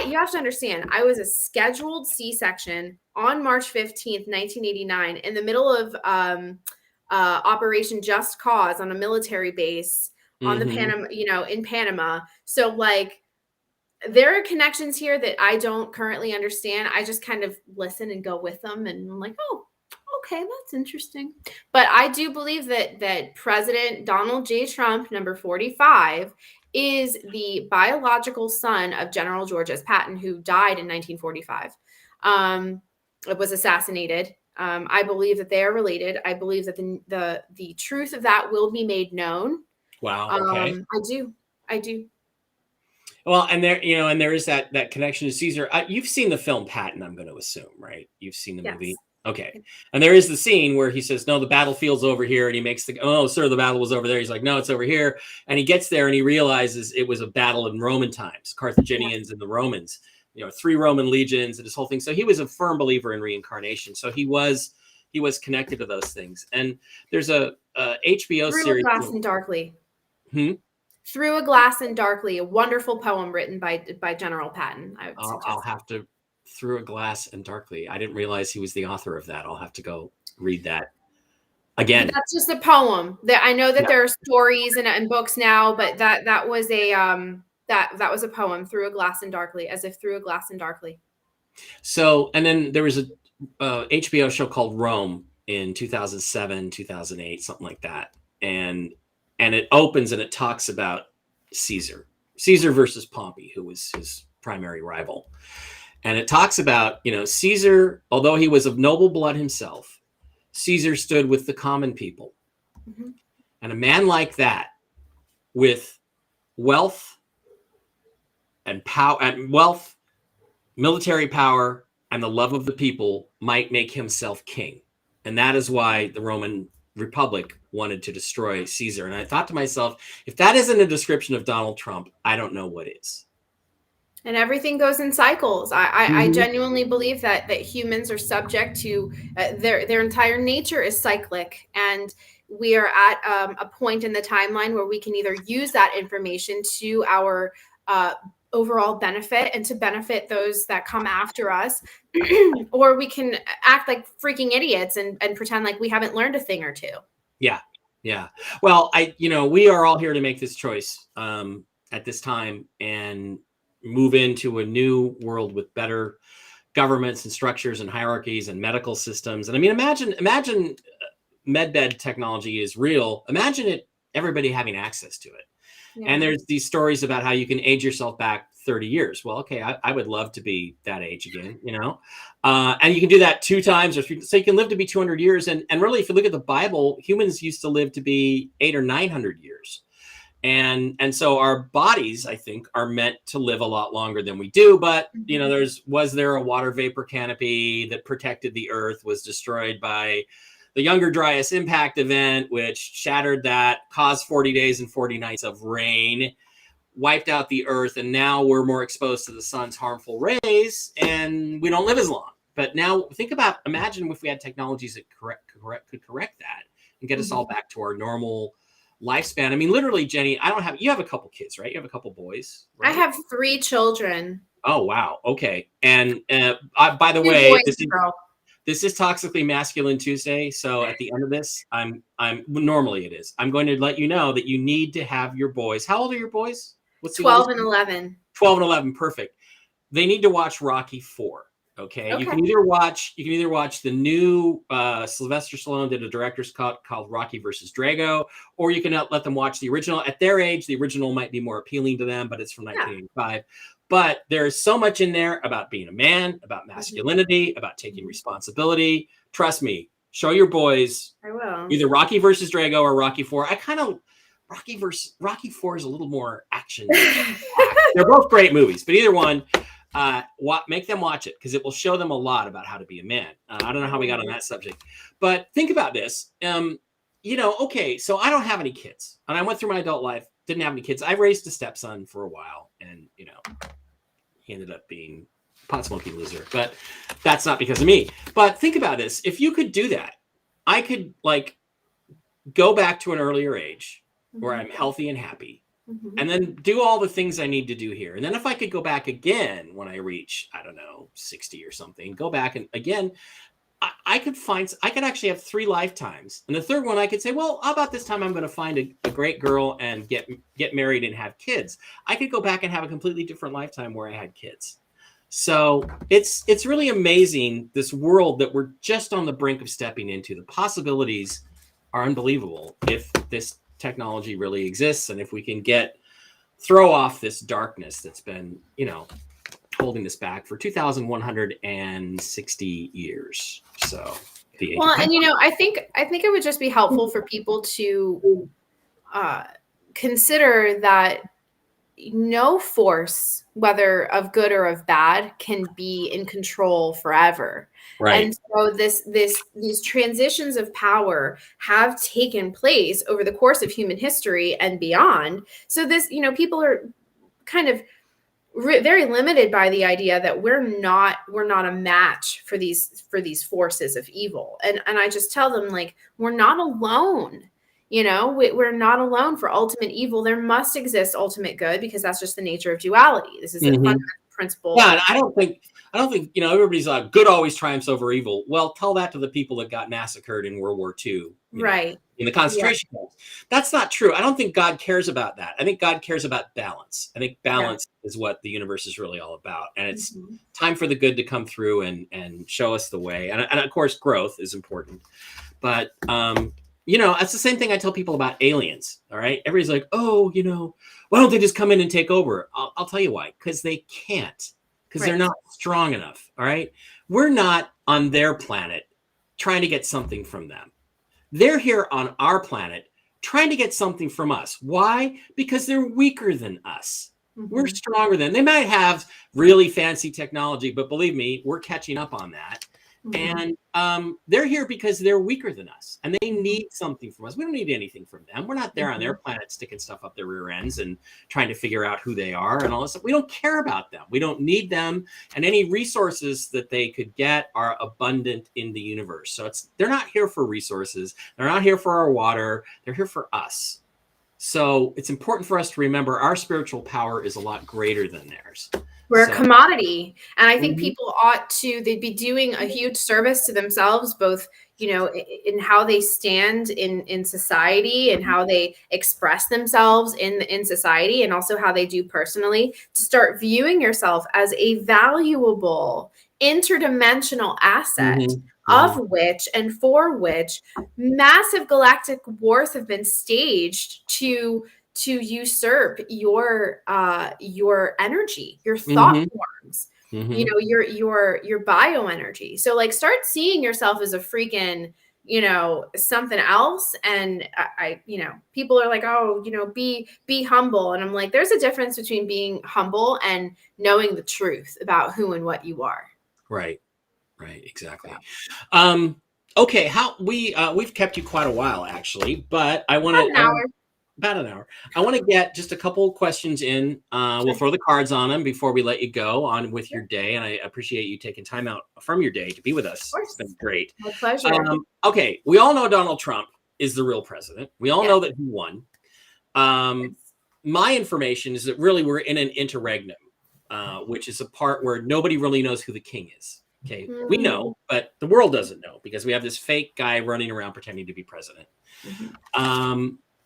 you have to understand, I was a scheduled C-section on March 15th, 1989, in the middle of Operation Just Cause on a military base on the Panama, in Panama. So like, there are connections here that I don't currently understand. I just kind of listen and go with them, and I'm like, oh, okay, that's interesting. But I do believe that President Donald J. Trump, number 45, is the biological son of General George S. Patton, who died in 1945. It was assassinated. I believe that they are related. I believe that the truth of that will be made known. Wow. Okay. I do. Well, and there is that connection to Caesar. You've seen the film Patton, I'm going to assume, right? You've seen the movie. Okay. And there is the scene where he says, no, the battlefield's over here. And he makes oh, sir, the battle was over there. He's like, no, it's over here. And he gets there and he realizes it was a battle in Roman times, Carthaginians and the Romans, 3 Roman legions and this whole thing. So he was a firm believer in reincarnation. So he was connected to those things. And there's a HBO series. Through a Glass and Darkly. Through a Glass and Darkly, a wonderful poem written by General Patton. I'll have to. Through a Glass and Darkly. I didn't realize he was the author of that. I'll have to go read that again. That's just a poem. I know that there are stories and books now, but that was a that was a poem. Through a Glass and Darkly, as if through a glass and darkly. So, and then there was a HBO show called Rome in 2007, 2008, something like that, and it opens and it talks about Caesar versus Pompey, who was his primary rival. And it talks about, Caesar, although he was of noble blood himself, Caesar stood with the common people. And a man like that with wealth and power, and wealth, military power, and the love of the people might make himself king. And that is why the Roman Republic wanted to destroy Caesar. And I thought to myself, if that isn't a description of Donald Trump, I don't know what is. And everything goes in cycles. I Mhm. genuinely believe that humans are subject to their entire nature is cyclic, and we are at a point in the timeline where we can either use that information to our overall benefit and to benefit those that come after us, or we can act like freaking idiots and pretend like we haven't learned a thing or two. Yeah. Yeah. Well, we are all here to make this choice at this time and move into a new world with better governments and structures and hierarchies and medical systems. And I mean, imagine medbed technology is real. Imagine everybody having access to it. Yeah. And there's these stories about how you can age yourself back 30 years. Well, okay, I would love to be that age again, and you can do that 2 times or 3, so you can live to be 200 years. And really, if you look at the Bible, humans used to live to be 800 or 900 years. And so our bodies, I think, are meant to live a lot longer than we do. But, was there a water vapor canopy that protected the earth, was destroyed by the Younger Dryas impact event, which shattered that, caused 40 days and 40 nights of rain, wiped out the earth. And now we're more exposed to the sun's harmful rays and we don't live as long. But now imagine if we had technologies that could correct that and get us all back to our normal lifespan. I mean, literally, Jenny, you have a couple kids, right? You have a couple boys, right? I have 3 children. Oh, wow. Okay. And by the way, this is Toxically Masculine Tuesday. So at the end of this, normally it is. I'm going to let you know that you need to have your boys. How old are your boys? What's 12 and 11. 12 and 11. Perfect. They need to watch Rocky IV. Okay. You can either watch the new Sylvester Stallone did a director's cut called Rocky versus Drago, or you can let them watch the original. At their age, the original might be more appealing to them, but it's from 1985. But there is so much in there about being a man, about masculinity, about taking responsibility. Trust me, show your boys. I will. Either Rocky versus Drago or Rocky IV. Rocky IV is a little more action. They're both great movies, but either one, make them watch it because it will show them a lot about how to be a man. I don't know how we got on that subject, but think about this. Okay, so I don't have any kids, and I went through my adult life, didn't have any kids. I raised a stepson for a while, and he ended up being a pot smoking loser, but that's not because of me. But think about this: if you could do that, I could go back to an earlier age where I'm healthy and happy. And then do all the things I need to do here. And then if I could go back again when I reach, 60 or something, go back and again, I could actually have 3 lifetimes. And the third one, I could say, well, how about this time I'm going to find a great girl and get married and have kids. I could go back and have a completely different lifetime where I had kids. So it's really amazing, this world that we're just on the brink of stepping into. The possibilities are unbelievable if this technology really exists, and if we can throw off this darkness that's been holding us back for 2,160 years. So I think it would just be helpful for people to consider that no force, whether of good or of bad, can be in control forever. Right. And so these transitions of power have taken place over the course of human history and beyond. So people are kind of very limited by the idea that we're not a match for these forces of evil. And I just tell them, we're not alone. We're not alone for ultimate evil. There must exist ultimate good, because that's just the nature of duality. This is a fundamental principle. Yeah, I don't think everybody's like good always triumphs over evil. Well, tell that to the people that got massacred in World War II, right? In the concentration camps. That's not true. I don't think God cares about that. I think God cares about balance. I think balance is what the universe is really all about. And it's time for the good to come through and show us the way. And of course, growth is important. But it's the same thing I tell people about aliens. All right. Everybody's like, oh, why don't they just come in and take over? I'll tell you why. Because they can't. Because they're not strong enough. All right. We're not on their planet trying to get something from them. They're here on our planet trying to get something from us. Why? Because they're weaker than us. We're stronger than they might have really fancy technology, but believe me, we're catching up on that. And they're here because they're weaker than us and they need something from us. We don't need anything from them. We're not there on their planet sticking stuff up their rear ends and trying to figure out who they are and all this stuff. We don't care about them. We don't need them. And any resources that they could get are abundant in the universe. So they're not here for resources. They're not here for our water. They're here for us. So it's important for us to remember our spiritual power is a lot greater than theirs. We're a commodity. And I think people they'd be doing a huge service to themselves, both, in how they stand in society and how they express themselves in society, and also how they do personally, to start viewing yourself as a valuable interdimensional asset. Of which and for which massive galactic wars have been staged to usurp your energy, your thought forms, your bioenergy. So like, start seeing yourself as a freaking, something else. And I people are like, oh, be humble. And I'm like, there's a difference between being humble and knowing the truth about who and what you are. Right. Exactly. Okay. We've kept you quite a while actually, but I want to about an hour. I want to get just a couple of questions in. We'll throw the cards on them before we let you go on with your day. And I appreciate you taking time out from your day to be with us. It's been great. My pleasure. Okay. We all know Donald Trump is the real president. We all know that he won. My information is that really we're in an interregnum, which is a part where nobody really knows who the king is. Okay. We know, but the world doesn't know because we have this fake guy running around pretending to be president.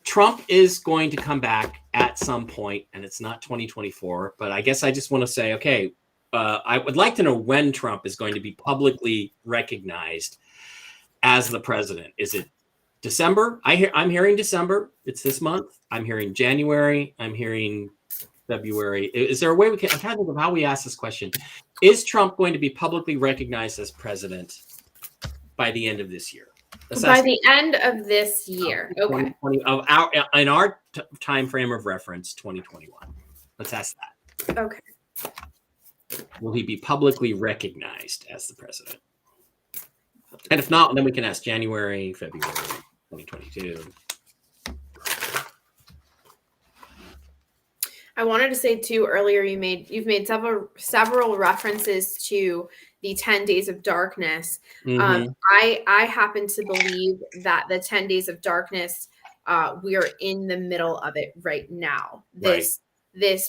Trump is going to come back at some point, and it's not 2024, but I guess I just want to say, okay, I would like to know when Trump is going to be publicly recognized as the president. Is it December? I'm hearing December. It's this month. I'm hearing January. I'm hearing February. Is there a way I'm trying to think of how we ask this question. Is Trump going to be publicly recognized as president by the end of this year? By the end of this year. Okay. In our time frame of reference, 2021. Let's ask that. Okay. Will he be publicly recognized as the president? And if not, then we can ask January, February 2022. I wanted to say too earlier, you've made several references to the 10 days of darkness. I happen to believe that the 10 days of darkness, we are in the middle of it right now. This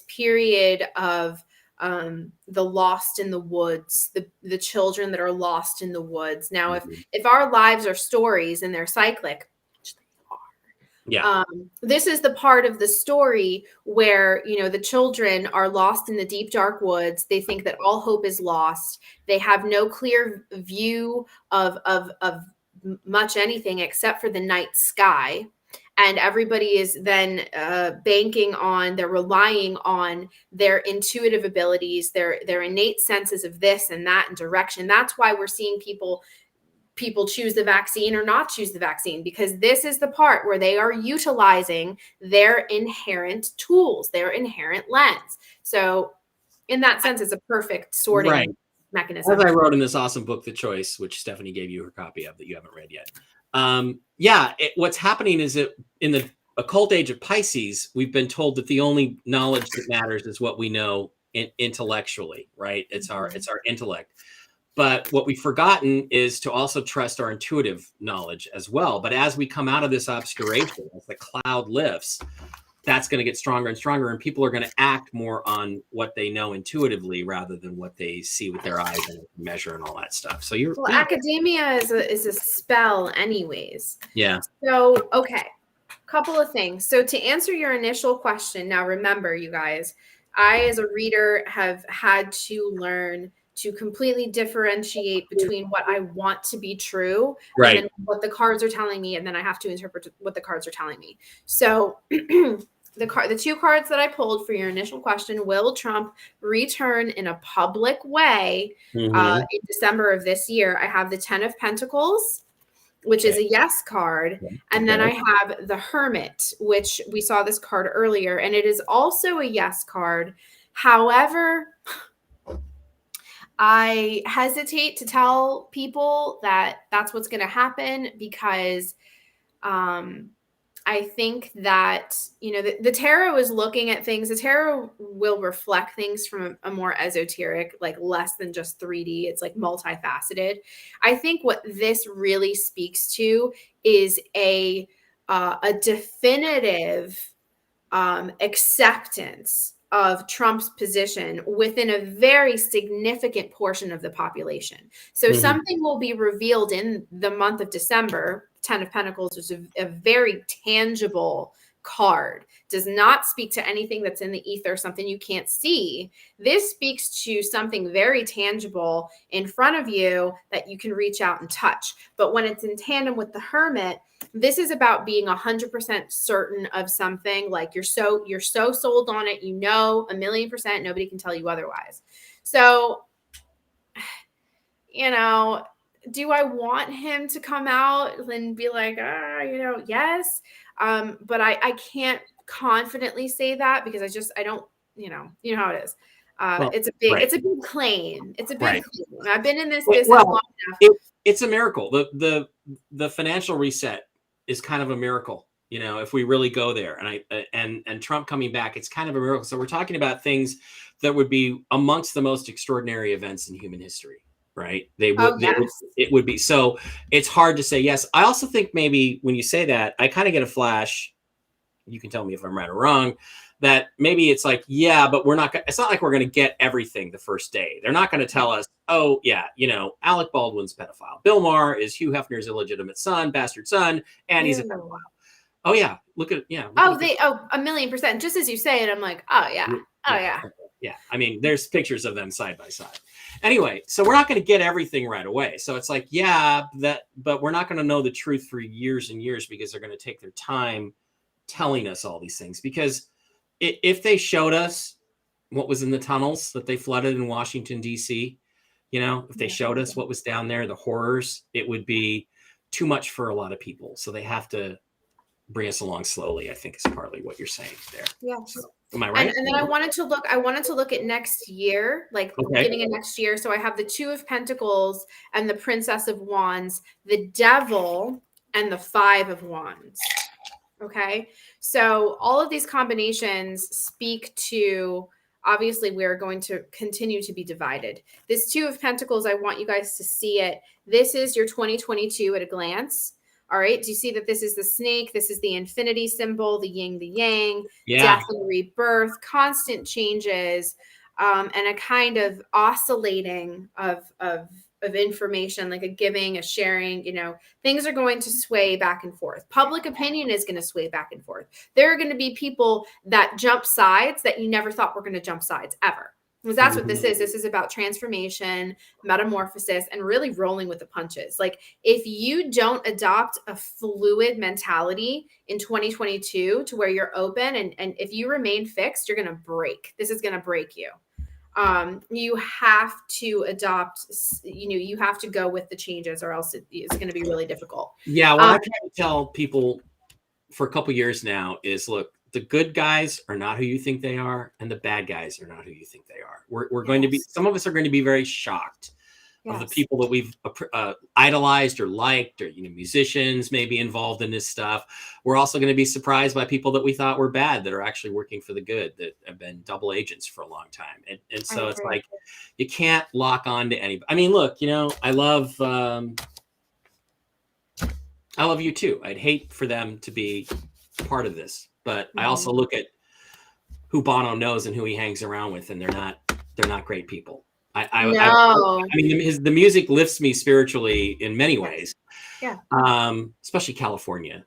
period of the lost in the woods, the children that are lost in the woods. Now, if our lives are stories and they're cyclic, this is the part of the story where, the children are lost in the deep, dark woods. They think that all hope is lost. They have no clear view of much anything except for the night sky. And everybody is then they're relying on their intuitive abilities, their innate senses of this and that and direction. That's why we're seeing people choose the vaccine or not choose the vaccine, because this is the part where they are utilizing their inherent tools, their inherent lens. So in that sense, it's a perfect sorting mechanism. As I wrote in this awesome book, The Choice, which Stephanie gave you her copy of that you haven't read yet. What's happening is that in the occult age of Pisces, we've been told that the only knowledge that matters is what we know intellectually, right? It's our intellect. But what we've forgotten is to also trust our intuitive knowledge as well. But as we come out of this obscuration, as the cloud lifts, that's going to get stronger and stronger. And people are going to act more on what they know intuitively rather than what they see with their eyes and measure and all that stuff. So academia is a spell anyways. Yeah. So, okay. Couple of things. So to answer your initial question, now remember, you guys, I, as a reader, have had to learn to completely differentiate between what I want to be true and then what the cards are telling me, and then I have to interpret what the cards are telling me. So the two cards that I pulled for your initial question, will Trump return in a public way in December of this year? I have the 10 of Pentacles which is a yes card. Okay. And then I have the Hermit, which we saw this card earlier, and it is also a yes card. However, I hesitate to tell people that that's what's going to happen because I think that, the tarot is looking at things. The tarot will reflect things from a more esoteric, like less than just 3D. It's like multifaceted. I think what this really speaks to is a definitive acceptance of Trump's position within a very significant portion of the population. So something will be revealed in the month of December. 10 of Pentacles is a very tangible card. Does not speak to anything that's in the ether, something you can't see. This speaks to something very tangible in front of you that you can reach out and touch. But when it's in tandem with the Hermit, this is about being 100% certain of something. Like you're so sold on it, 1,000,000%, nobody can tell you otherwise. So, do I want him to come out and be like, yes. But I can't confidently say that because I don't, how it is. It's a big claim. It's a big claim. I've been in this business long enough. It's a miracle. The financial reset is kind of a miracle, if we really go there. And Trump coming back, it's kind of a miracle. So we're talking about things that would be amongst the most extraordinary events in human history. Right. It would be. So it's hard to say yes. I also think maybe when you say that, I kind of get a flash. You can tell me if I'm right or wrong, that maybe it's like, yeah, but it's not like we're going to get everything the first day. They're not going to tell us, oh yeah, Alec Baldwin's pedophile. Bill Maher is Hugh Hefner's illegitimate son, bastard son, and he's a pedophile. Oh yeah. Look at, yeah. 1,000,000%. Just as you say it, I'm like, oh yeah. Oh yeah. Yeah. I mean, there's pictures of them side by side. Anyway, so we're not going to get everything right away. So it's like, yeah, but we're not going to know the truth for years and years because they're going to take their time telling us all these things. Because if they showed us what was in the tunnels that they flooded in Washington, D.C., if they showed us what was down there, the horrors, it would be too much for a lot of people. So they have to bring us along slowly, I think is partly what you're saying there. Yeah. So, am I right? And then I wanted to look at next year, like beginning of next year. So I have the 2 of Pentacles and the Princess of Wands, the Devil and the 5 of Wands. Okay. So all of these combinations speak to, obviously we're going to continue to be divided. This 2 of Pentacles, I want you guys to see it. This is your 2022 at a glance. All right. Do you see that this is the snake? This is the infinity symbol, the yin, the yang, death and rebirth, constant changes, and a kind of oscillating of information, like a giving, a sharing. Things are going to sway back and forth. Public opinion is going to sway back and forth. There are going to be people that jump sides that you never thought were going to jump sides ever. Because that's what this is. This is about transformation, metamorphosis, and really rolling with the punches. Like if you don't adopt a fluid mentality in 2022 to where you're open and if you remain fixed, you're going to break. This is going to break you. You have to adopt, you have to go with the changes or else it's going to be really difficult. Yeah. Well, I try to tell people for a couple of years now is, look, the good guys are not who you think they are, and the bad guys are not who you think they are. We're going to be, some of us are going to be very shocked of the people that we've idolized or liked, or musicians maybe involved in this stuff. We're also going to be surprised by people that we thought were bad that are actually working for the good, that have been double agents for a long time. And so it's like you can't lock on to anybody. I mean, look, I love you too. I'd hate for them to be part of this. But I also look at who Bono knows and who he hangs around with, and they're not great people. I mean, the music lifts me spiritually in many ways. Yeah. Especially California,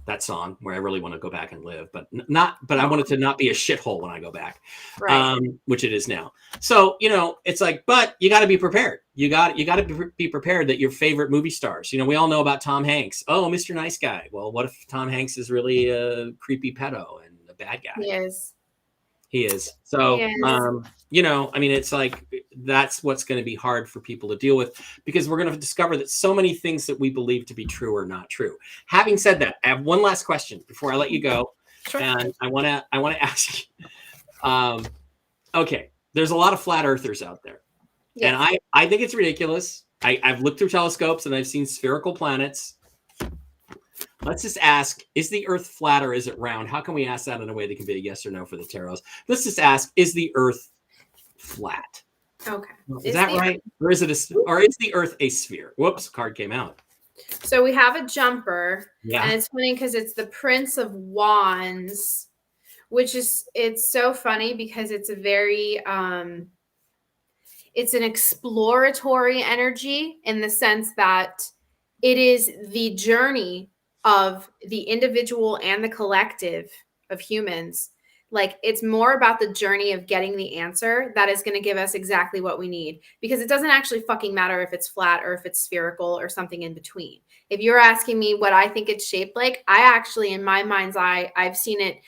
that song where I really want to go back and live, but I want it to not be a shithole when I go back, which it is now. So, it's like, but you got to be prepared. You got to be prepared that your favorite movie stars, we all know about Tom Hanks. Oh, Mr. Nice Guy. Well, what if Tom Hanks is really a creepy pedo and a bad guy? He is. He is. So, Yes. you know, I mean, it's like that's what's going to be hard for people to deal with, because we're going to discover that so many things that we believe to be true are not true. Having said that, I have one last question before I let you go. Sure. And I want to ask you, okay, there's a lot of flat earthers out there. Yes. And I think it's ridiculous. I've looked through telescopes and I've seen spherical planets. Let's just ask, is the Earth flat or is it round? How can we ask that in a way that can be a yes or no for the tarots? Let's just ask, is the Earth flat? Okay. Is that right? Or is the Earth a sphere? Whoops, card came out. So we have a jumper. Yeah. And it's funny because it's the Prince of Wands, which is, it's so funny because it's a very, it's an exploratory energy in the sense that it is the journey of the individual and the collective of humans. Like, it's more about the journey of getting the answer that is going to give us exactly what we need, because it doesn't actually fucking matter if it's flat or if it's spherical or something in between. If you're asking me what I think it's shaped like, I actually, in my mind's eye, I've seen it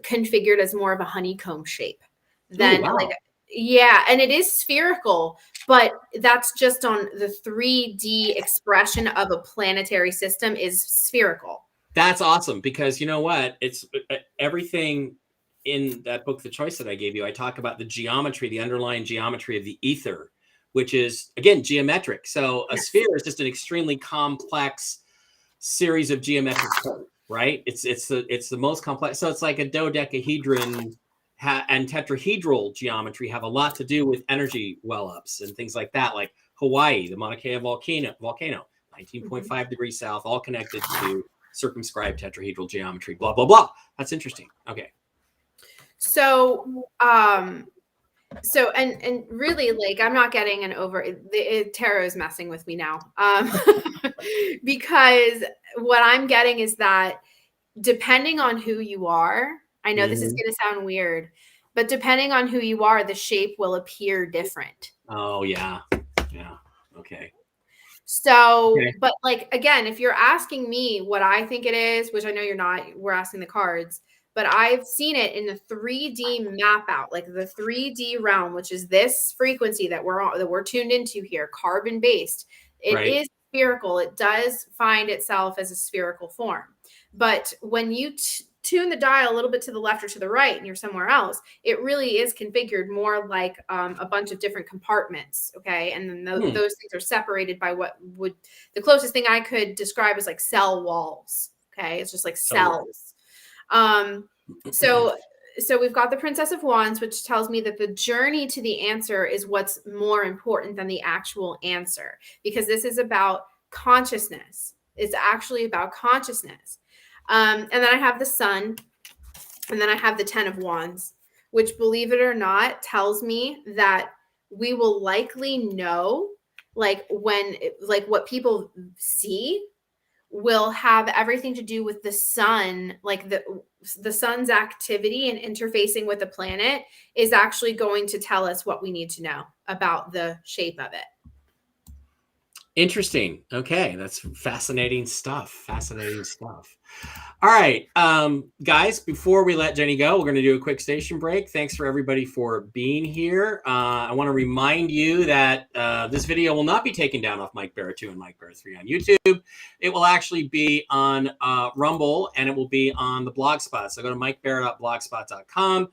configured as more of a honeycomb shape than like, yeah, and it is spherical, but that's just on the 3D expression of a planetary system is spherical. That's awesome, because you know what? It's everything in that book, The Choice, that I gave you. I talk about the geometry, the underlying geometry of the ether, which is, again, geometric. So a sphere is just an extremely complex series of geometric code, right? It's the most complex. So it's like a dodecahedron and tetrahedral geometry have a lot to do with energy well-ups and things like that, like Hawaii, the Mauna Kea volcano, 19.5 degrees south, all connected to circumscribed tetrahedral geometry, blah, blah, blah. That's interesting. Okay. So, and really, like, I'm not getting tarot is messing with me now. Because what I'm getting is that depending on who you are, I know this is going to sound weird, but depending on who you are, the shape will appear different. Oh, yeah. Yeah. Okay. So, but like, again, if you're asking me what I think it is, which I know you're not, we're asking the cards, but I've seen it in the 3D map out, like the 3D realm, which is this frequency that we're tuned into here, carbon based. It is spherical. It does find itself as a spherical form. But when you tune the dial a little bit to the left or to the right and you're somewhere else, it really is configured more like a bunch of different compartments. Okay. And then those things are separated by what would, the closest thing I could describe is like cell walls. Okay. It's just like cells. So we've got the Princess of Wands, which tells me that the journey to the answer is what's more important than the actual answer, because this is about consciousness. It's actually about consciousness. And then I have the Sun, and then I have the 10 of Wands, which, believe it or not, tells me that we will likely know, like, when, like, what people see will have everything to do with the sun. Like the sun's activity and interfacing with the planet is actually going to tell us what we need to know about the shape of it. Interesting. Okay, that's fascinating stuff. All right, guys, before we let Jenny go, we're going to do a quick station break. Thanks for everybody for being here. I want to remind you that this video will not be taken down off Mike Bear 2 and Mike Bear 3 on YouTube. It will actually be on Rumble, and it will be on the Blogspot. So go to mikebear.blogspot.com.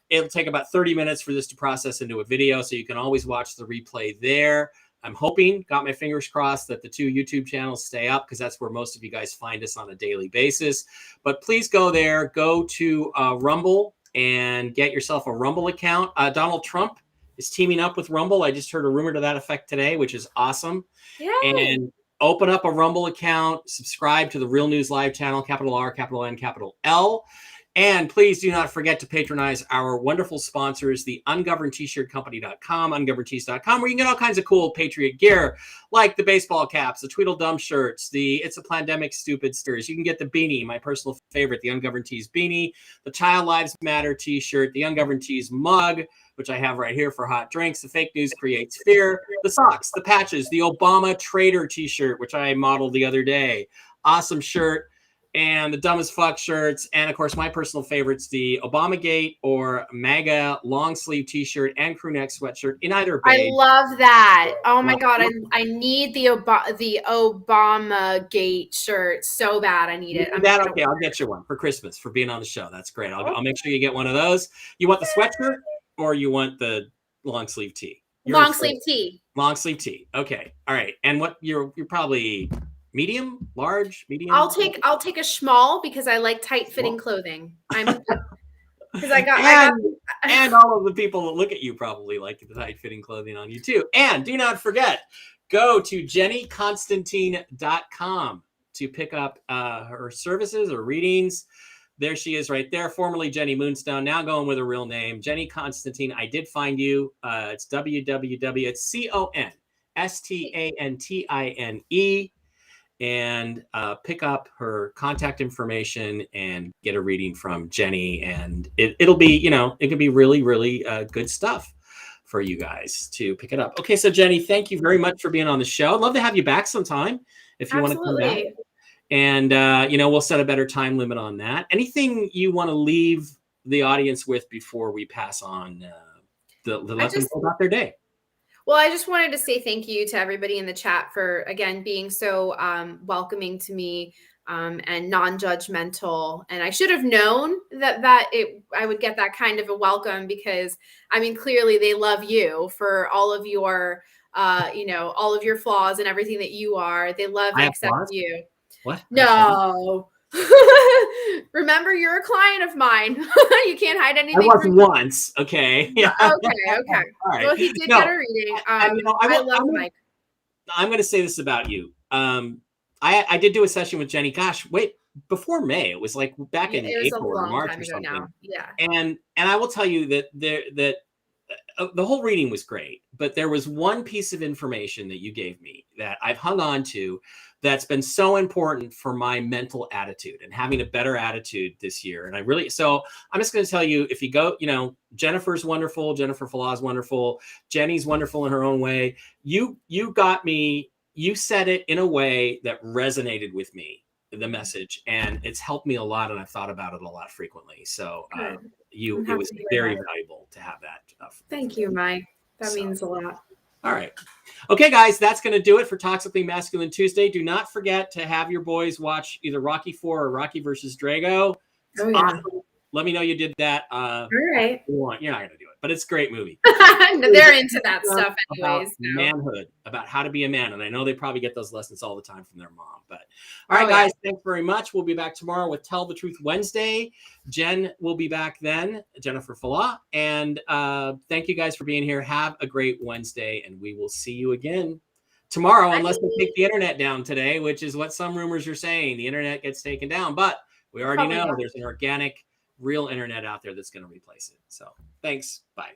It'll take about 30 minutes for this to process into a video, so you can always watch the replay there. I'm hoping, got my fingers crossed, that the 2 YouTube channels stay up, because that's where most of you guys find us on a daily basis. But please go there, go to Rumble and get yourself a Rumble account. Donald Trump is teaming up with Rumble. I just heard a rumor to that effect today, which is awesome. Yay. And open up a Rumble account, subscribe to the Real News Live channel, capital R, capital N, capital L. And please do not forget to patronize our wonderful sponsors, the ungovernedtshirtcompany.com, ungovernedtees.com, where you can get all kinds of cool Patriot gear, like the baseball caps, the Tweedledum shirts, the It's a Plandemic Stupid stickers. You can get the beanie, my personal favorite, the Ungoverned Tees beanie, the Child Lives Matter t-shirt, the Ungoverned Tees mug, which I have right here for hot drinks, the Fake News Creates Fear, the socks, the patches, the Obama Trader t-shirt, which I modeled the other day. Awesome shirt. and the dumbest fuck shirts. And of course, my personal favorites, the Obamagate or MAGA long sleeve t-shirt and crew neck sweatshirt in either beige. I love that. Oh my God. I need the Obamagate shirt so bad. I need it. Okay, I'll get you one for Christmas for being on the show. That's great. I'll make sure you get one of those. You want the sweatshirt or you want the long sleeve tee? Long sleeve tee. Long sleeve tee. Okay. All right. And what you're probably medium, large, medium? I'll take a small because I like tight fitting clothing. And all of the people that look at you probably like the tight fitting clothing on you too. And do not forget, go to jennyconstantine.com to pick up her services or readings. There she is right there, formerly Jenny Moonstone, now going with her real name, Jenny Constantine. I did find you. It's www. It's CONSTANTINE. And pick up her contact information and get a reading from Jenny. And it'll be, it could be really, really good stuff for you guys to pick it up. Okay, so Jenny, thank you very much for being on the show. I'd love to have you back sometime if you want to come back. And, we'll set a better time limit on that. Anything you want to leave the audience with before we pass on let them know about their day? Well, I just wanted to say thank you to everybody in the chat for, again, being so welcoming to me and non-judgmental. And I should have known that I would get that kind of a welcome because, I mean, clearly they love you for all of your, all of your flaws and everything that you are. They love and accept you. What? No. Remember, you're a client of mine. You can't hide anything. I was once. Okay. Yeah. Okay. All right. Well, he did get a reading. I love Mike. I'm going to say this about you. I did do a session with Jenny. Gosh, wait, before May. It was like back in April or March or something. Now. Yeah. And I will tell you that the whole reading was great, but there was one piece of information that you gave me that I've hung on to that's been so important for my mental attitude and having a better attitude this year. And so I'm just going to tell you, if you go, Jennifer's wonderful. Jennifer Falah's wonderful. Jenny's wonderful in her own way. You got me, you said it in a way that resonated with me, the message, and it's helped me a lot. And I've thought about it a lot frequently. So it was very valuable to have that. Thank you, Mike. That means a lot. All right. Okay, guys, that's going to do it for Toxically Masculine Tuesday. Do not forget to have your boys watch either Rocky IV or Rocky versus Drago. Oh, yeah. Awesome. Let me know you did that. All right. You're not going to do it, but it's a great movie. They're into that stuff anyways. Manhood, about how to be a man. And I know they probably get those lessons all the time from their mom. But all right, guys, thanks very much. We'll be back tomorrow with Tell the Truth Wednesday. Jen will be back then, Jennifer Falah. And thank you guys for being here. Have a great Wednesday, and we will see you again tomorrow, unless they take the internet down today, which is what some rumors are saying. The internet gets taken down, but we already know there's an organic, real internet out there that's going to replace it. So thanks. Bye.